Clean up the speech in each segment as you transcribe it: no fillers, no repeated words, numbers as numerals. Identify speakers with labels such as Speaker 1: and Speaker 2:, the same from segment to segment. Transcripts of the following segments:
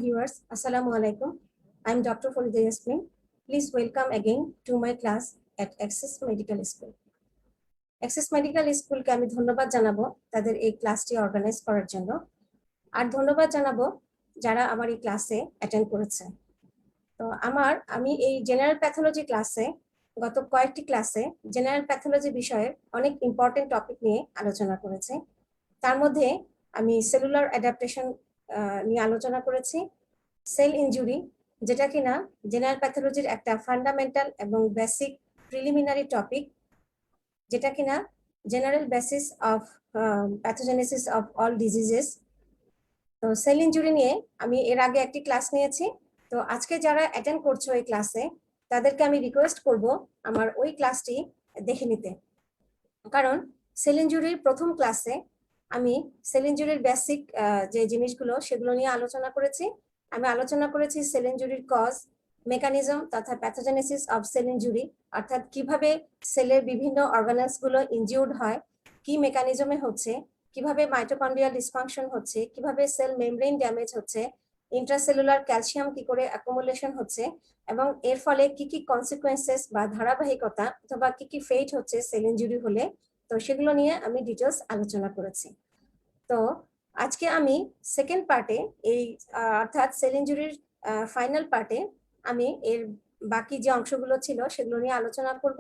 Speaker 1: viewers, Assalamu alaikum. I am Dr. Farida Yasmin. Please welcome again to my class at Access Medical School. Access Medical School কে আমি ধন্যবাদ জানাবো তাদের এই ক্লাসটি organise করার জন্য, আর ধন্যবাদ জানাবো যারা আমার এই ক্লাসে অ্যাটেন্ড করেছে। তো আমি এই জেনারেল প্যাথোলজি ক্লাসে গত কয়েকটি ক্লাসে জেনারেল প্যাথোলজি বিষয়ে অনেক ইম্পর্টেন্ট টপিক নিয়ে আলোচনা করেছি। তার মধ্যে আমি সেলুলার অ্যাডাপ্টেশন নিয়ে আলোচনা করেছি, সেল ইনজুরি যেটা কিনা জেনারেল প্যাথোলজির একটা ফান্ডামেন্টাল এবং বেসিক প্রিলিমিনারি টপিক, যেটা কিনা general basis of pathogenesis of all diseases. তো সেল ইনজুরি নিয়ে আমি এর আগে একটি ক্লাস নিয়েছি। তো আজকে যারা অ্যাটেন্ড করছো এই ক্লাসে তাদেরকে আমি রিকোয়েস্ট করব আমার ওই ক্লাসটি দেখে নিতে, কারণ সেল ইনজুরির প্রথম ক্লাসে আমি সেল ইনজুরির বেসিক যে জিনিসগুলো সেগুলো নিয়ে আলোচনা করেছি। আমি আলোচনা করেছি সেল ইনজুরির কজ, মেকানিজম তথা প্যাথোজেনেসিস অফ সেল ইনজুরি, অর্থাৎ কিভাবে সেলের বিভিন্ন অর্গানেলস গুলো ইনজিউর্ড হয়, কি মেকানিজমে হচ্ছে, কিভাবে মাইটোকন্ড্রিয়াল ডিসফাংশন হচ্ছে, কিভাবে সেল মেমব্রেন ড্যামেজ হচ্ছে, ইন্ট্রাসেলুলার ক্যালসিয়াম কি করে অ্যাকুমুলেশন হচ্ছে এবং এর ফলে কি কি কনসিকুয়েন্সেস বা ধারাবাহিকতা অথবা কি কি ফেট হচ্ছে সেল ইনজুরি হলে। তো সেগুলো নিয়ে আমি ডিটেলস আলোচনা করেছি। তো আজকে আমি সেকেন্ড পার্টে এই অর্থাৎ সেল ইনজুরির ফাইনাল পার্টে আমি এর বাকি যে অংশগুলো ছিল সেগুলো নিয়ে আলোচনা করব।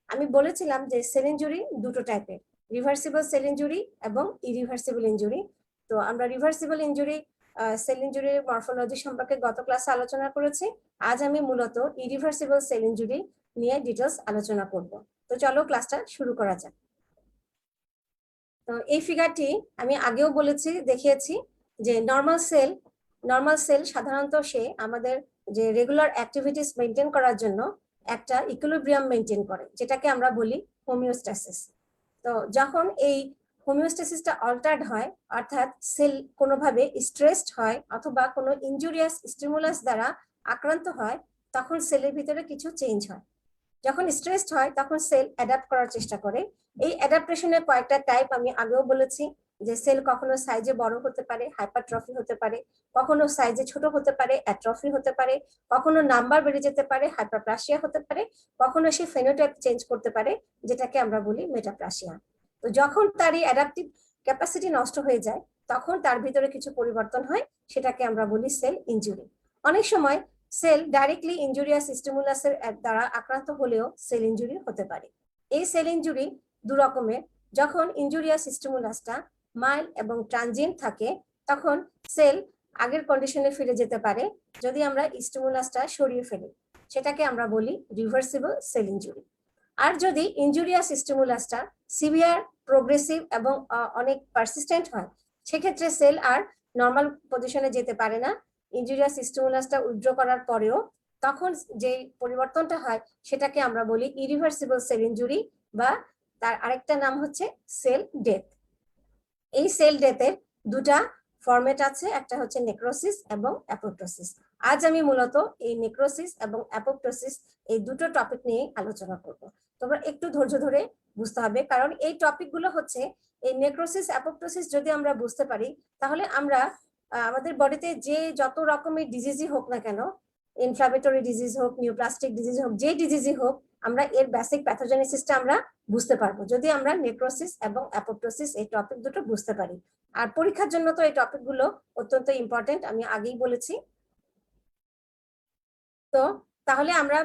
Speaker 1: আমি বলেছিলাম যে সেল ইনজুরি দুটো টাইপের, রিভার্সিবল সেল ইনজুরি এবং ইরিভার্সিবল ইনজুরি। তো আমরা রিভার্সিবল ইনজুরি সেল ইনজুরির মরফোলজি সম্পর্কে গত ক্লাসে আলোচনা করেছি। আজ আমি মূলত ইরিভার্সিবল সেল ইনজুরি নিয়ে ডিটেলস আলোচনা করব। তো চলো ক্লাসটা শুরু করা যাক। তো এই ফিগারটি আমি আগেও বলেছি, দেখিয়েছি যে নর্মাল সেল সাধারণত সে আমাদের যে রেগুলার অ্যাক্টিভিটিস মেনটেন করার জন্য একটা ইকুইলিব্রিয়াম মেনটেন করে, যেটাকে আমরা বলি হোমিওস্ট্যাসিস। তো যখন এই হোমিওস্ট্যাসিসটা অল্টার্ড হয়, অর্থাৎ সেল কোনোভাবে স্ট্রেসড হয় অথবা কোনো ইনজুরিয়াস স্টিমুলাস দ্বারা আক্রান্ত হয়, তখন সেলের ভিতরে কিছু চেঞ্জ হয়। যখন স্ট্রেসড হয় তখন সেল অ্যাডাপ্ট করার চেষ্টা করে। এই অ্যাডাপ্টেশনের কয়েকটা টাইপ আমি আগেও বলেছি, যে সেল কখনো সাইজে বড় হতে পারে, হাইপারট্রফি হতে পারে, কখনো সাইজে ছোট হতে পারে, অ্যাট্রফি হতে পারে, কখনো নাম্বার বেড়ে যেতে পারে, হাইপারপ্লাসিয়া হতে পারে, কখনো সে ফেনোটাইপ চেঞ্জ করতে পারে, যেটাকে আমরা বলি মেটাপ্লাসিয়া। তো যখন তার এই অ্যাডাপটিভ ক্যাপাসিটি নষ্ট হয়ে যায় তখন তার ভিতরে কিছু পরিবর্তন হয়, সেটাকে আমরা বলি সেল ইনজুরি। অনেক সময় সেল ডাইরেক্টলি ইনজুরিয়াস স্টিমুলাসের দ্বারা আক্রান্ত হলেও সেল ইনজুরি হতে পারে। এই সেল ইনজুরি দু রকমের। যখন ইনজুরিয়াস স্টিমুলাসটা মাইল্ড এবং ট্রানজিয়েন্ট থাকে তখন সেল আগের কন্ডিশনে ফিরে যেতে পারে যদি আমরা স্টিমুলাসটা সরিয়ে ফেলি, সেটাকে আমরা বলি রিভার্সিবল সেল ইনজুরি। আর যদি ইনজুরিয়াস স্টিমুলাসটা সিভিয়ার, প্রোগ্রেসিভ এবং অনেক পারসিস্টেন্ট হয়, সেক্ষেত্রে সেল আর নর্মাল পজিশনে যেতে পারে না। ইনজুরিয়াস স্টিমুলাসটা উইথড্র করার পরেও তখন যে পরিবর্তনটা হয় সেটাকে আমরা বলি ইরিভার্সিবল সেল ইনজুরি, বা তার আরেকটা নাম হচ্ছে সেল ডেথ। এই সেল ডেথের দুটা ফরম্যাট আছে, একটা হচ্ছে নেক্রোসিস এবং অ্যাপোপ্টোসিস। আজ আমি মূলত এই নেক্রোসিস এবং অ্যাপোপ্টোসিস এই দুটো টপিক নিয়ে আলোচনা করব। তোমরা একটু ধৈর্য ধরে বুঝতে হবে, কারণ এই টপিকগুলো হচ্ছে এই নেক্রোসিস অ্যাপোপ্টোসিস যদি আমরা বুঝতে পারি তাহলে আমরা আমাদের বডিতে যে যত রকমের ডিজিজই হোক না কেন, ইনফ্লামেটরি ডিজিজ হোক, নিউপ্লাস্টিক ডিজিজ হোক, যে ডিজিজই হোক, আমরা এর বেসিক প্যাথোজেনেসিসটা আমরা বুঝতে পারবো যদি আমরা নেক্রোসিস এবং অ্যাপোপ্টোসিস এই টপিক দুটো বুঝতে পারি। আর পরীক্ষার জন্য তো এই টপিকগুলো অত্যন্ত ইম্পর্টেন্ট, আমি আগেই বলেছি। তো তাহলে আমরা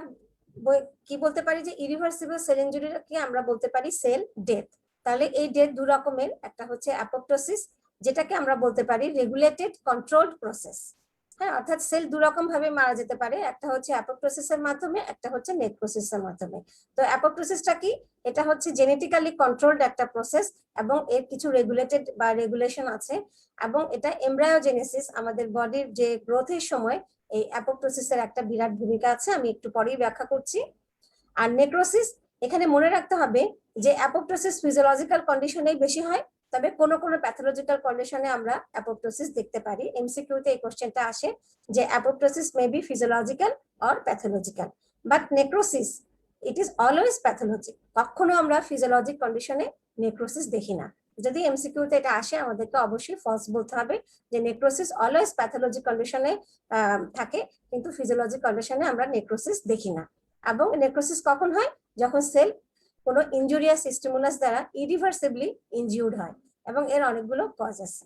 Speaker 1: কি বলতে পারি যে ইরিভার্সিবল সেল ইনজুরিকে আমরা বলতে পারি সেল ডেথ। তাহলে এই ডেথ দু রকমের, একটা হচ্ছে অ্যাপোপ্টোসিস, যেটাকে আমরা বলতে পারি রেগুলেটেড কন্ট্রোলড প্রসেস। হ্যাঁ, অর্থাৎ সেল দু রকম ভাবে মারা যেতে পারে, একটা হচ্ছে অ্যাপোপ্টোসিসের মাধ্যমে, একটা হচ্ছে নেক্রোসিসের মাধ্যমে। তো অ্যাপোপ্টোসিসটা কি? এটা হচ্ছে জেনেটিক্যালি কন্ট্রোলড একটা প্রসেস এবং এর কিছু রেগুলেটেড বা রেগুলেশন আছে, এবং এটা এমব্রায়োজেনেসিস, আমাদের বডির যে গ্রোথের সময় এই অ্যাপোপ্টোসিসের একটা বিরাট ভূমিকা আছে, আমি একটু পরেই ব্যাখ্যা করছি। আর নেক্রোসিস, এখানে মনে রাখতে হবে যে অ্যাপোপ্টোসিস ফিজিওলজিক্যাল কন্ডিশনেই বেশি হয়, তবে কোনো কোনো প্যাথোলজিক্যাল কন্ডিশনে আমরা অ্যাপোপ্টোসিস দেখতে পারি। এমসিকিউতে এই কোশ্চেনটা আসে যে apoptosis may be physiological or pathological, but necrosis it is always pathologic. কখনো আমরা ফিজিওলজিক কন্ডিশনে নেক্রোসিস দেখি না। যদি এমসিকিউতে এটা আসে আমাদেরকে অবশ্যই ফলস বলতে হবে যে নেক্রোসিস অলওয়েজ প্যাথোলজি কন্ডিশনে থাকে, কিন্তু ফিজিওলজি কন্ডিশনে আমরা নেক্রোসিস দেখি না। এবং নেক্রোসিস কখন হয়? যখন সেল কোনো ইনজুরিয়াস স্টিমুলাস দ্বারা ইরিভার্সিবলি ইনজিউর্ড হয়, এবং এর অনেকগুলো কজ আছে।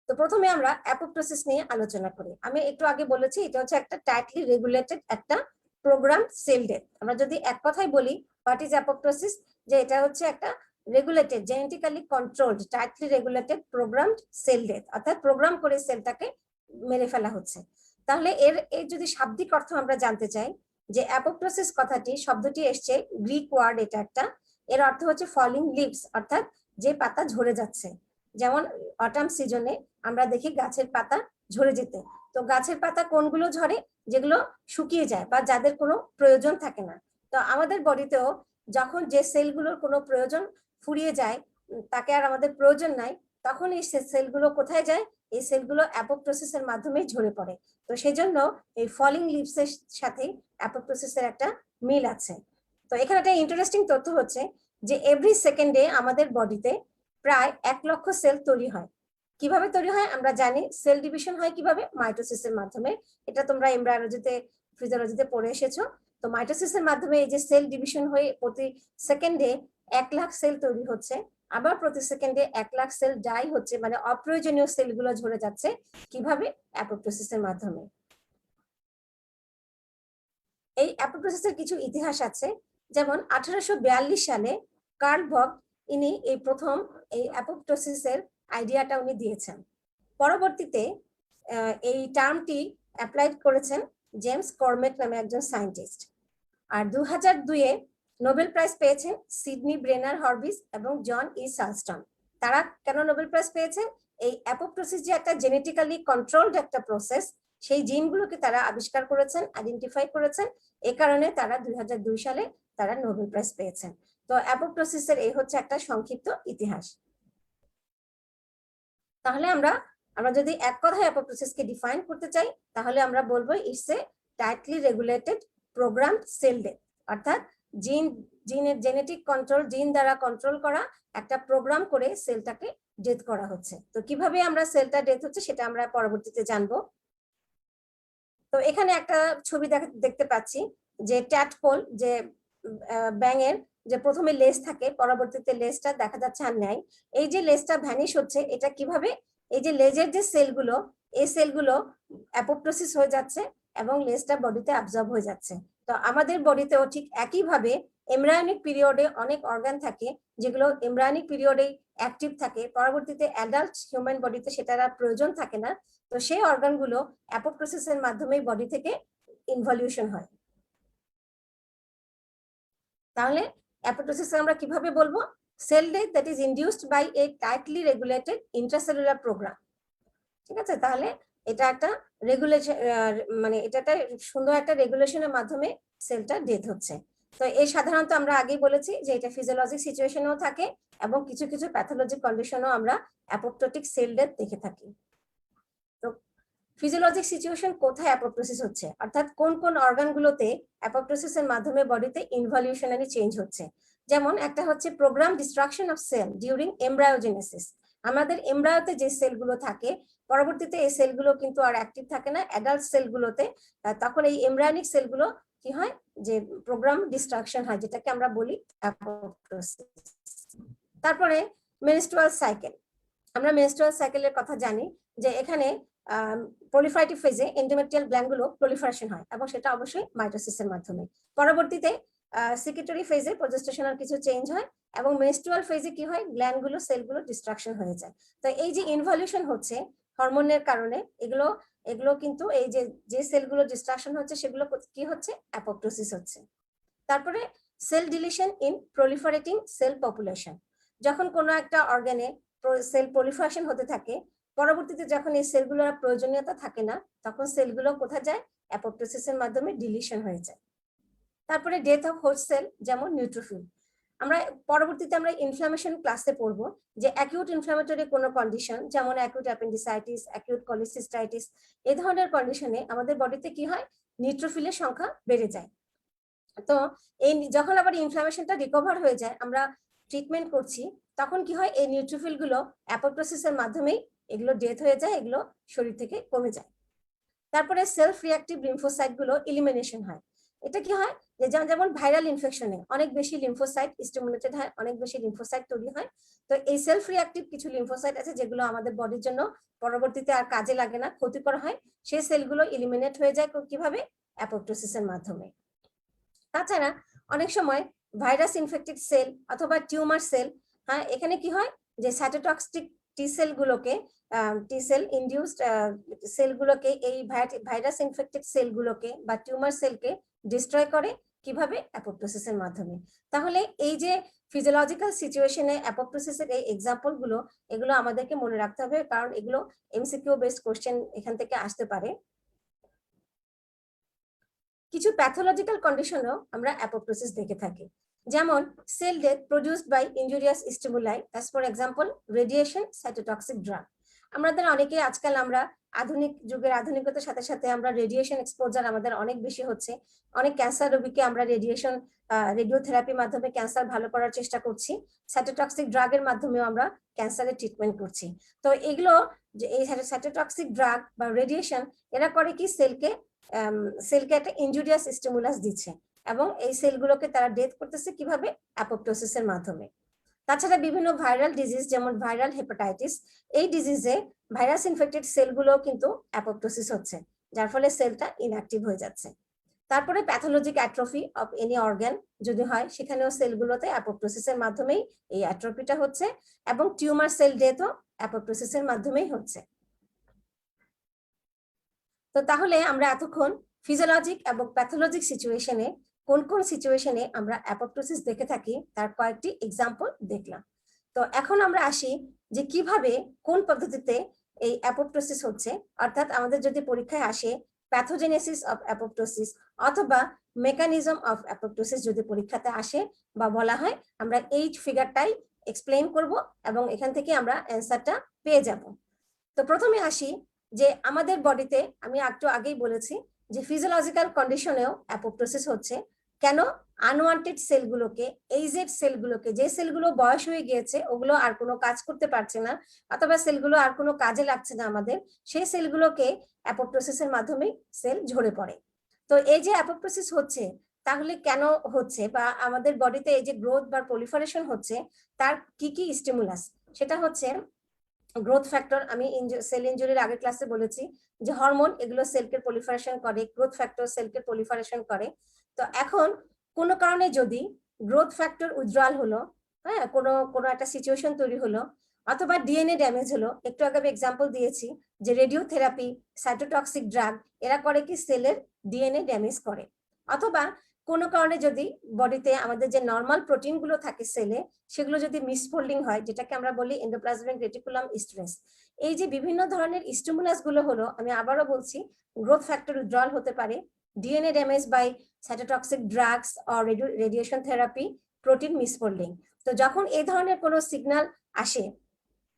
Speaker 1: তো প্রথমে আমরা অ্যাপোপ্টোসিস নিয়ে আলোচনা করি। আমি একটু আগে বলেছি এটা হচ্ছে একটা টাইটলি রেগুলেটেড একটা প্রোগ্রাম সেল ডেথ। আমরা যদি এক কথায় বলি হোয়াট ইজ অ্যাপোপ্টোসিস, যে এটা হচ্ছে একটা regulated genetically controlled tightly regulated programmed sell death, অর্থাৎ প্রোগ্রাম করে সেলটাকে মেরে ফেলা হচ্ছে। তাহলে এর যদি শাব্দিক অর্থ আমরা জানতে চাই, যে অ্যাপোপ্টোসিস কথাটি শব্দটি এসছে গ্রিক ওয়ার্ড, এটা একটা, এর অর্থ হচ্ছে ফলিং লিভস, অর্থাৎ যে পাতা ঝরে যাচ্ছে। যেমন অটাম সিজনে আমরা দেখি গাছের পাতা ঝরে যেতে। তো গাছের পাতা কোনগুলো ঝরে? যেগুলো শুকিয়ে যায় বা যাদের কোনো প্রয়োজন থাকে না। তো আমাদের বডিতেও যখন যে সেলগুলোর কোনো প্রয়োজন ফুরিয়ে যায়, তাকে আর আমাদের প্রয়োজন নাই, তখন এই সেলগুলো কোথায় যায়? এই সেলগুলো অ্যাপোপ্টোসিসের মাধ্যমে ঝরে পড়ে। তো সেজন্য এই ফলিং লিভসের সাথে অ্যাপোপ্টোসিসের একটা মিল আছে। তো এখানে একটা ইন্টারেস্টিং তথ্য হচ্ছে যে এভরি সেকেন্ডে আমাদের বডিতে প্রায় 1 লক্ষ সেল তৈরি হয়। কিভাবে তৈরি হয় আমরা জানি, সেল ডিভিশন হয় কিভাবে? মাইটোসিসের মাধ্যমে। এটা তোমরা এমব্রায়োলজিতে ফিজিওলজিতে পড়ে এসেছো। তো মাইটোসিসের মাধ্যমে এই যে সেল ডিভিশন হয়ে প্রতি সেকেন্ডে 1 লাখ সেল তৈরি হচ্ছে, আবার প্রতি সেকেন্ডে 1 লাখ সেল ডাই হচ্ছে, মানে অপ্রয়োজনীয় সেলগুলো ঝরে যাচ্ছে। কিভাবে? অ্যাপোপ্টোসিসের মাধ্যমে। এই অ্যাপোপ্টোসিসের কিছু ইতিহাস আছে। যেমন 1842 সালে কার্ল ভগ ইনি এই প্রথম এই অ্যাপোপ্টোসিসের আইডিয়াটা উনি দিয়েছেন। পরবর্তীতে এই টার্মটি অ্যাপ্লাইড করেছেন জেমস কর্মেট নামে একজন সায়েন্টিস্ট। আর 2002-এ নোবেল প্রাইজ পেয়েছেন সিডনি ব্রেনার হরভিস এবং জন ই সালস্টন। তারা কেন নোবেল প্রাইজ পেয়েছেন? এই অ্যাপোপ্টোসিস যে একটা জেনেটিক্যালি কন্ট্রোলড একটা প্রসেস, সেই জিনগুলোকে তারা আবিষ্কার করেছেন, আইডেন্টিফাই করেছেন। এই কারণে তারা 2002 সালে তারা নোবেল প্রাইজ পেয়েছেন। তো অ্যাপোপ্টোসিসের এই হচ্ছে একটা সংক্ষিপ্ত ইতিহাস। তাহলে আমরা যদি এক কথায় অ্যাপোপ্টোসিসকে ডিফাইন করতে চাই, তাহলে আমরা বলবো it's a tightly regulated programmed sell death, অর্থাৎ জিনের জেনেটিক কন্ট্রোল, জিন দ্বারা কন্ট্রোল করা একটা প্রোগ্রাম করে সেলটাকে ডেথ করা হচ্ছে। তো কিভাবে আমরা সেলটা ডেথ হচ্ছে সেটা আমরা পরবর্তীতে জানবো। তো এখানে একটা ছবি দেখতে পাচ্ছি যে ট্যাডপোল, যে ব্যাঙের যে প্রথমে লেজ থাকে, পরবর্তীতে লেজটা দেখা যাচ্ছে আর নাই। এই যে লেজটা ভ্যানিশ হচ্ছে, এটা কিভাবে? এই যে লেজের যে সেলগুলো, এই সেলগুলো অ্যাপোপ্টোসিস হয়ে যাচ্ছে এবং লেজটা বডিতে অ্যাবজর্ব হয়ে যাচ্ছে। তো আমাদের বডিতেও ঠিক একইভাবে এমব্রায়োনিক পিরিয়ডে অনেক অর্গান থাকে যেগুলো এমব্রায়োনিক পিরিয়ডে অ্যাক্টিভ থাকে, পরবর্তীতে অ্যাডাল্ট হিউম্যান বডিতে সেটার আর প্রয়োজন থাকে না। তো সেই অর্গানগুলো অ্যাপোপ্টোসিসের মাধ্যমে বডি থেকে ইনভলিউশন হয়। তাহলে অ্যাপোপ্টোসিস আমরা কিভাবে বলবো? Cell death that is induced by a tightly regulated intracellular program. ঠিক আছে, তাহলে এটা একটা রেগুলেশন, মানে এটা একটা সুন্দর একটা রেগুলেশনের মাধ্যমে সেলটা ডেথ হচ্ছে। তো এই সাধারণত আমরা আগেই বলেছি যে এটা ফিজিওলজিক সিচুয়েশনেও থাকে এবং কিছু কিছু প্যাথোলজিক কন্ডিশনেও আমরা অ্যাপোপ্টোটিক সেল ডেথ দেখে থাকি। তো ফিজিওলজিক সিচুয়েশন কোথায় অ্যাপোপ্টোসিস হচ্ছে, অর্থাৎ কোন কোন অর্গানগুলোতে অ্যাপোপ্টোসিসের মাধ্যমে বডিতে ইনভলিউশনারি চেঞ্জ হচ্ছে। যেমন একটা হচ্ছে program destruction of cell during embryogenesis. আমাদের এমব্রায়োতে যে সেলগুলো থাকে, পরবর্তীতে এই সেলগুলো কিন্তু আর অ্যাক্টিভ থাকে না অ্যাডাল্ট সেলগুলোতে, তখন এই এমব্রায়োনিক সেলগুলো কি হয়? যে প্রোগ্রাম ডিস্ট্রাকশন হয়, যেটাকে আমরা বলি অ্যাপোপ্টোসিস। তারপরে মেনস্ট্রুয়াল সাইকেল। আমরা মেনস্ট্রুয়াল সাইকেলের কথা জানি যে এখানে প্রলিফারেটিভ ফেজে এন্ডোমেট্রিয়াল গ্ল্যান্ডগুলো প্রলিফারেশন হয় এবং সেটা অবশ্যই মাইটোসিসের মাধ্যমে। পরবর্তীতে সিক্রেটরি ফেজে প্রজেস্টেশনাল কিছু চেঞ্জ হয় এবং মেনস্ট্রুয়াল ফেজে কি হয়? গ্ল্যান্ডগুলো সেলগুলো ডিস্ট্রাকশন হয়ে যায়। তো এই যে ইনভলিউশন হচ্ছে হরমোনের কারণে, এগুলো কিন্তু এই যে সেলগুলো ডিস্ট্রাকশন হচ্ছে সেগুলো কি হচ্ছে? অ্যাপোপ্টোসিস হচ্ছে। তারপরে cell deletion in proliferating cell population. যখন কোনো একটা অর্গানে সেল প্রলিফারেশন হতে থাকে, পরবর্তীতে যখন এই সেলগুলোর প্রয়োজনীয়তা থাকে না, তখন সেলগুলো কোথায় যায়? অ্যাপোপ্টোসিসের মাধ্যমে ডিলিশন হয়ে যায়। তারপরে ডেথ অফ হোস্ট সেল, যেমন নিউট্রোফিল। আমরা পরবর্তীতে আমরা ইনফ্লামেশন ক্লাসে পড়বো যে অ্যাকিউট ইনফ্লামেটরি কোনো কন্ডিশন, যেমন অ্যাকিউট অ্যাপেন্ডিসাইটিস, অ্যাকিউট কলিসিস্টাইটিস, এই ধরনের কন্ডিশনে আমাদের বডিতে কি হয়? নিউট্রোফিলের সংখ্যা বেড়ে যায়। তো এই যখন আবার ইনফ্লামেশনটা রিকভার হয়ে যায়, আমরা ট্রিটমেন্ট করছি, তখন কি হয়, এই নিউট্রোফিল গুলো অ্যাপোপ্টোসিসের মাধ্যমেই এগুলো ডেথ হয়ে যায়, এগুলো শরীর থেকে কমে যায়। তারপরে সেলফ রিঅ্যাক্টিভ লিম্ফোসাইট গুলো এলিমিনেশন হয়। এটা কি হয়, যে যেমন ভাইরাল ইনফেকশনে অনেক বেশি লিম্ফোসাইট স্টিমুলেটেড হয়, অনেক বেশি লিম্ফোসাইট তৈরি হয়। তো এই সেলফ রিঅ্যাক্টিভ কিছু লিম্ফোসাইট আছে যেগুলো আমাদের বডির জন্য পরবর্তীতে আর কাজে লাগে না, ক্ষতিকর হয়, সেই সেলগুলো এলিমিনেট হয়ে যায় কিভাবে, অ্যাপোপ্টোসিসের মাধ্যমে। তাছাড়া অনেক সময় ভাইরাস ইনফেক্টেড সেল অথবা টিউমার সেল, হ্যাঁ, এখানে কি হয়, যে সাইটোটক্সিক টি সেল গুলোকে, টি সেল ইনডিউসড সেলগুলোকে, এই ভাইরাস ইনফেক্টেড সেলগুলোকে বা টিউমার সেলকে ডিস্ট্রয় করে কিভাবে, অ্যাপোপ্টোসিসের মাধ্যমে। তাহলে এই যে ফিজিওলজিক্যাল সিচুয়েশনে অ্যাপোপ্টোসিসের এই এক্সাম্পল গুলো, এগুলো আমাদেরকে মনে রাখতে হবে, কারণ এগুলো এমসিকিউ বেসড কোশ্চেন এখান থেকে আসতে পারে। কিছু প্যাথোলজিক্যাল কন্ডিশনও আমরা অ্যাপোপ্টোসিস দেখে থাকি, যেমন cell death produced by injurious stimuli, as for example radiation, cytotoxic drug. আমাদের অনেকে আজকাল আমরা আধুনিক যুগের আধুনিকতার সাথে সাথে আমরা রেডিয়েশন এক্সপোজার আমাদের অনেক বেশি হচ্ছে। অনেক ক্যান্সার রোগীকে আমরা রেডিওথেরাপির মাধ্যমে ক্যান্সার ভালো করার চেষ্টা করছি, সাইটোটক্সিক ড্রাগের মাধ্যমেও আমরা ক্যান্সারের ট্রিটমেন্ট করছি। তো এগুলো, যে এই সাইটোটক্সিক ড্রাগ বা রেডিয়েশন, এরা করে কি, সেলকে একটা ইনজুরিয়াস স্টিমুলাস দিচ্ছে এবং এই সেলগুলোকে তারা ডেথ করতেছে কিভাবে, অ্যাপোপ্টোসিসের মাধ্যমে। তাছাড়া বিভিন্ন ভাইরাল ডিজিজ, যেমন ভাইরাল হেপাটাইটিস, এই ডিজিজে ভাইরাস ইনফেক্টেড সেলগুলো কিন্তু অ্যাপোপ্টোসিস হচ্ছে, যার ফলে সেলটা ইনঅ্যাক্টিভ হয়ে যাচ্ছে। তারপরে pathologic atrophy of any organ যদি হয়, সেখানেও সেলগুলোতে অ্যাপোপ্টোসিসের মাধ্যমেই এই অ্যাট্রফিটা হচ্ছে, এবং টিউমার সেল ডেথও অ্যাপোপ্টোসিসের মাধ্যমেই হচ্ছে। তো তাহলে আমরা এতক্ষণ ফিজিওলজিক এবং প্যাথোলজিক সিচুয়েশনে কোন কোন সিচুয়েশনে আমরা অ্যাপোপ্টোসিস দেখে থাকি তার কয়েকটি এক্সাম্পল দেখলাম। তো এখন আমরা আসি যে কিভাবে, কোন পদ্ধতিতে এই অ্যাপোপ্টোসিস হচ্ছে, অর্থাৎ আমাদের যদি পরীক্ষায় আসে প্যাথোজেনেসিস অফ অ্যাপোপ্টোসিস অথবা মেকানিজম অফ অ্যাপোপ্টোসিস যদি পরীক্ষাতে আসে বা বলা হয়, আমরা এই ফিগারটাই এক্সপ্লেইন করব এবং এখান থেকে আমরা অ্যান্সারটা পেয়ে যাব। তো প্রথমে আসি যে আমাদের বডিতে, আমি একটু আগেই বলেছি যে ফিজিওলজিক্যাল কন্ডিশনেও অ্যাপোপ্টোসিস হচ্ছে। কেন? আনওয়ান্টেড সেলগুলোকে, এইজেড সেলগুলোকে, যে সেলগুলো বয়স হয়ে গিয়েছে, ওগুলো আর কোনো কাজ করতে পারছে না অথবা সেলগুলো আর কোনো কাজে লাগছে না আমাদের, সেই সেলগুলোকে অ্যাপোপ্টোসিসের মাধ্যমে সেল ঝরে পড়ে। তো এই যে অ্যাপোপ্টোসিস হচ্ছে, তাহলে কেন হচ্ছে, বা আমাদের বডিতে এই যে গ্রোথ বা প্রলিফারেশন হচ্ছে, তার কি কি স্টিমুলাস, সেটা হচ্ছে গ্রোথ ফ্যাক্টর। আমি সেল ইনজুরির আগের ক্লাসে বলেছি যে হরমোন, এগুলো সেলকে প্রলিফারেশন করে, গ্রোথ ফ্যাক্টর সেলকে প্রলিফারেশন করে। তো এখন কোনো কারণে যদি গ্রোথ ফ্যাক্টর উইথড্রয়াল হলো, হ্যাঁ, কোনো কোনো একটা সিচুয়েশন তৈরি হলো, অথবা ডিএনএ ড্যামেজ হলো, একটু আগে আমি এক্সাম্পল দিয়েছি যে রেডিওথেরাপি, সাইটোটক্সিক ড্রাগ, এরা করে কি, সেলের ডিএনএ ড্যামেজ করে। অথবা কোনো কারণে যদি বডিতে আমাদের যে নর্মাল প্রোটিন গুলো থাকে সেলে, সেগুলো যদি মিসফোল্ডিং হয়, যেটাকে আমরা বলি এন্ডোপ্লাজমিক রেটিকুলাম স্ট্রেস, এই যে বিভিন্ন ধরনের স্টিমুলাস গুলো হলো, আমি আবারও বলছি, গ্রোথ ফ্যাক্টর উইথড্রয়াল হতে পারে, DNA damage by cytotoxic drugs or radiation therapy, protein misfolding. তো যখন এই ধরনের কোনো সিগন্যাল আসে,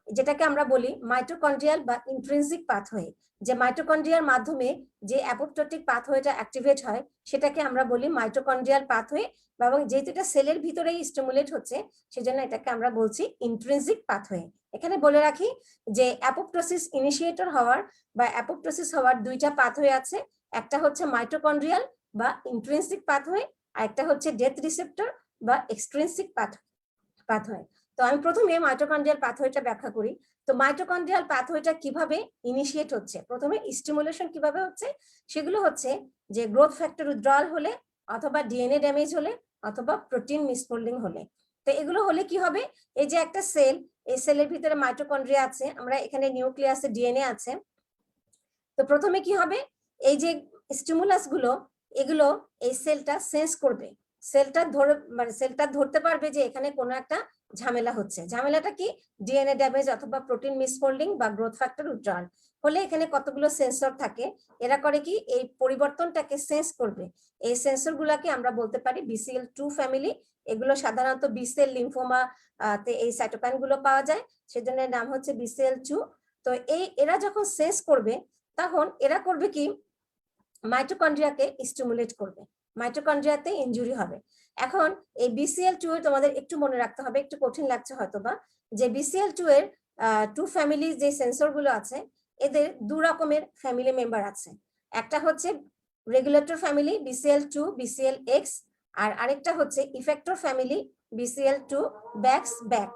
Speaker 1: যেটাকে আমরা বলি মাইটোকন্ড্রিয়াল বা ইন্ট্রিনসিক পাথওয়ে, যে মাইটোকন্ড্রিয়ার মাধ্যমে যে অ্যাপোপ্টোটিক পাথওয়েটা অ্যাক্টিভেট হয়, সেটাকে আমরা বলি মাইটোকন্ড্রিয়াল পাথওয়ে, এবং যেহেতু এটা সেলের ভিতরেই স্টিমুলেট হচ্ছে, সেজন্য এটাকে আমরা বলছি ইন্ট্রিনসিক পাথওয়ে। এখানে বলে রাখি যে অ্যাপোপ্টোসিস ইনিশিয়েটর হওয়ার বা অ্যাপোপ্টোসিস হওয়ার দুইটা পাথওয়ে আছে, একটা হচ্ছে মাইটোকন্ড্রিয়াল বা ইন্ট্রিনসিক পাথওয়ে, আর একটা হচ্ছে ডেথ রিসেপ্টর বা এক্সট্রিনসিক পাথওয়ে। তো আমি প্রথমে মাইটোকন্ড্রিয়াল পাথওয়েটা ব্যাখ্যা করি। তো মাইটোকন্ড্রিয়াল পাথওয়েটা কিভাবে ইনিশিয়েট হচ্ছে, প্রথমে স্টিমুলেশন কিভাবে হচ্ছে, সেগুলো হচ্ছে যে গ্রোথ ফ্যাক্টর উইথড্রয়াল হলে, অথবা ডিএনএ ড্যামেজ হলে, অথবা প্রোটিন মিসফোল্ডিং হলে। তো এগুলো হলে কি হবে, এই যে একটা সেল, এই সেলের ভিতরে মাইটোকন্ড্রিয়া আছে, আমরা এখানে নিউক্লিয়াসে ডিএনএ আছে। তো প্রথমে কি হবে, এই যে স্টিমুলাস গুলো, এগুলো এই সেলটা সেন্স করবে, সেলটা ধরে, মানে সেলটা ধরতে পারবে যে এখানে কোনো একটা ঝামেলা হচ্ছে। ঝামেলাটা কি, ডিএনএ ড্যামেজ অথবা প্রোটিন মিসফোল্ডিং বা গ্রোথ ফ্যাক্টর উইথড্রয়াল হলে এখানে কতগুলো সেন্সর থাকে, এরা করে কি, এই পরিবর্তনটাকে সেন্স করবে। এই সেন্সর গুলাকে আমরা বলতে পারি BCL2 ফ্যামিলি। এগুলো সাধারণত বি সেল লিম্ফোমা তে এই সাইটোকাইন গুলো পাওয়া যায়, সেজন্য নাম হচ্ছে BCL2। তো এরা যখন সেন্স করবে, তখন এরা করবে কি, মাইটোকন্ড্রিয়াকে স্টিমুলেট করবে। মাইটোকন্ড্রিয়াতে ইনজুরি হবে। এখন এই BCL2 এর তোমাদের একটু মনে রাখতে হবে, একটু কঠিন লাগছে হয়তোবা, যে BCL2 এর 2 ফ্যামিলি যে সেন্সর গুলো আছে এদের দু রকমের ফ্যামিলি মেম্বার আছে। একটা হচ্ছে রেগুলেটর ফ্যামিলি BCL2 BCLX, আর আরেকটা হচ্ছে effector family BCL2 backs back.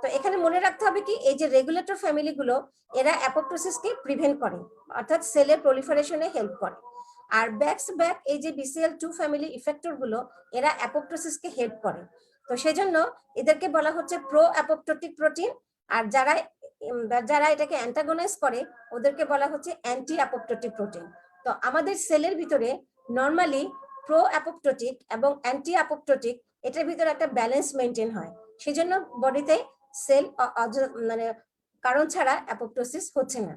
Speaker 1: তো এখানে মনে রাখতে হবে কি, এই যে রেগুলেটর ফ্যামিলি গুলো এরা অ্যাপোপ্টোসিসকে প্রিভেন্ট করে, অর্থাৎ সেলের প্রলিফারেশনে হেল্প করে। আর ব্যাকস ব্যাক এই যে BCL2 ফ্যামিলি ইফেক্টর গুলো এরা অ্যাপোপ্টোসিসকে হেল্প করে। তো সেজন্য এদেরকে বলা হচ্ছে প্রো অ্যাপোপ্টোটিক প্রোটিন, আর যারা যারা এটাকে অ্যান্টাগোনাইজ করে ওদেরকে বলা হচ্ছে অ্যান্টি অ্যাপোপ্টোটিক প্রোটিন। তো আমাদের সেলের ভিতরে নরমালি প্রো অ্যাপোপ্টোটিক এবং অ্যান্টি অ্যাপোপ্টোটিক এটার ভিতরে একটা ব্যালেন্স মেনটেন হয়। সেজন্য বডিতে সেল মানে কারণ ছাড়া অ্যাপোপ্টোসিস হচ্ছে না।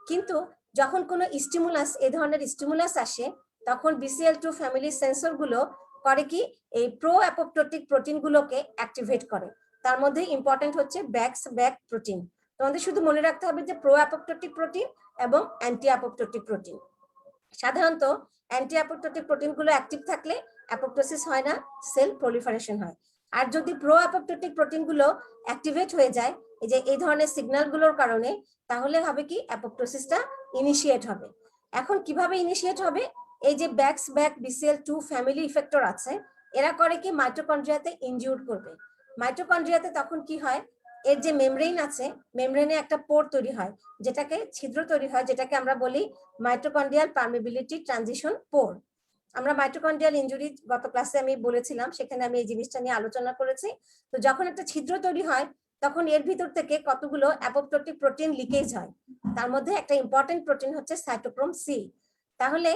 Speaker 1: কিন্তু যখন কোনো স্টিমুলাস, এই ধরনের স্টিমুলাস আসে, তখন BCL2 ফ্যামিলি সেন্সর গুলো করে কি, এই প্রো অ্যাপোপ্টোটিক প্রোটিন গুলোকে অ্যাক্টিভেট করে। তার মধ্যে ইম্পর্টেন্ট হচ্ছে ব্যাকস ব্যাক প্রোটিন। তোমাদের শুধু মনে রাখতে হবে যে প্রো অ্যাপোপ্টোটিক প্রোটিন এবং অ্যান্টি অ্যাপোপ্টোটিক প্রোটিন। সাধারণত অ্যান্টি অ্যাপোপ্টোটিক প্রোটিন গুলো অ্যাক্টিভ থাকলে অ্যাপোপ্টোসিস হয় না, সেল প্রলিফারেশন হয়। আর যদি প্রো অ্যাপোপ্টোটিক প্রোটিন গুলো অ্যাক্টিভেট হয়ে যায় এই যে এই ধরনের সিগন্যাল গুলোর কারণে, তাহলে হবে কি অ্যাপোপ্টোসিসটা ইনিশিয়েট হবে। এখন কিভাবে ইনিশিয়েট হবে, এই যে backs back BCL2 family effector আছে এরা করে কি মাইটোকন্ড্রিয়াতে ইনজিউর করবে। মাইটোকন্ড্রিয়াতে তখন কি হয়, এর যে মেমব্রেন আছে মেমব্রেনে একটা পোর তৈরি হয়, যেটাকে ছিদ্র তৈরি হয়, যেটাকে আমরা বলি মাইটোকন্ড্রিয়াল পারমিবিলিটি ট্রানজিশন পোর। আমরা মাইটোকন্ড্রিয়াল ইনজুরি গত ক্লাসে আমি বলেছিলাম, সেখানে আমি এই জিনিসটা নিয়ে আলোচনা করেছি। তো যখন একটা ছিদ্র তৈরি হয় তখন এর ভিতর থেকে কতগুলো অ্যাপোপ্টোটিক প্রোটিন লিকেজ হয়, তার মধ্যে একটা ইম্পর্টেন্ট প্রোটিন হচ্ছে সাইটোক্রোম সি। তাহলে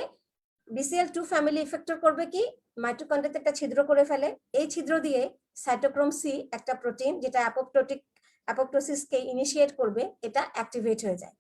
Speaker 1: BCL2 ফ্যামিলি ইফেক্টর করবে কি, মাইটোকন্ড্রিয়াতে একটা ছিদ্র করে ফেলে, এই ছিদ্র দিয়ে সাইটোক্রোম সি একটা প্রোটিন যেটা অ্যাপোপ্টোসিসকে ইনিশিয়েট করবে, এটা অ্যাক্টিভেট হয়ে যায়।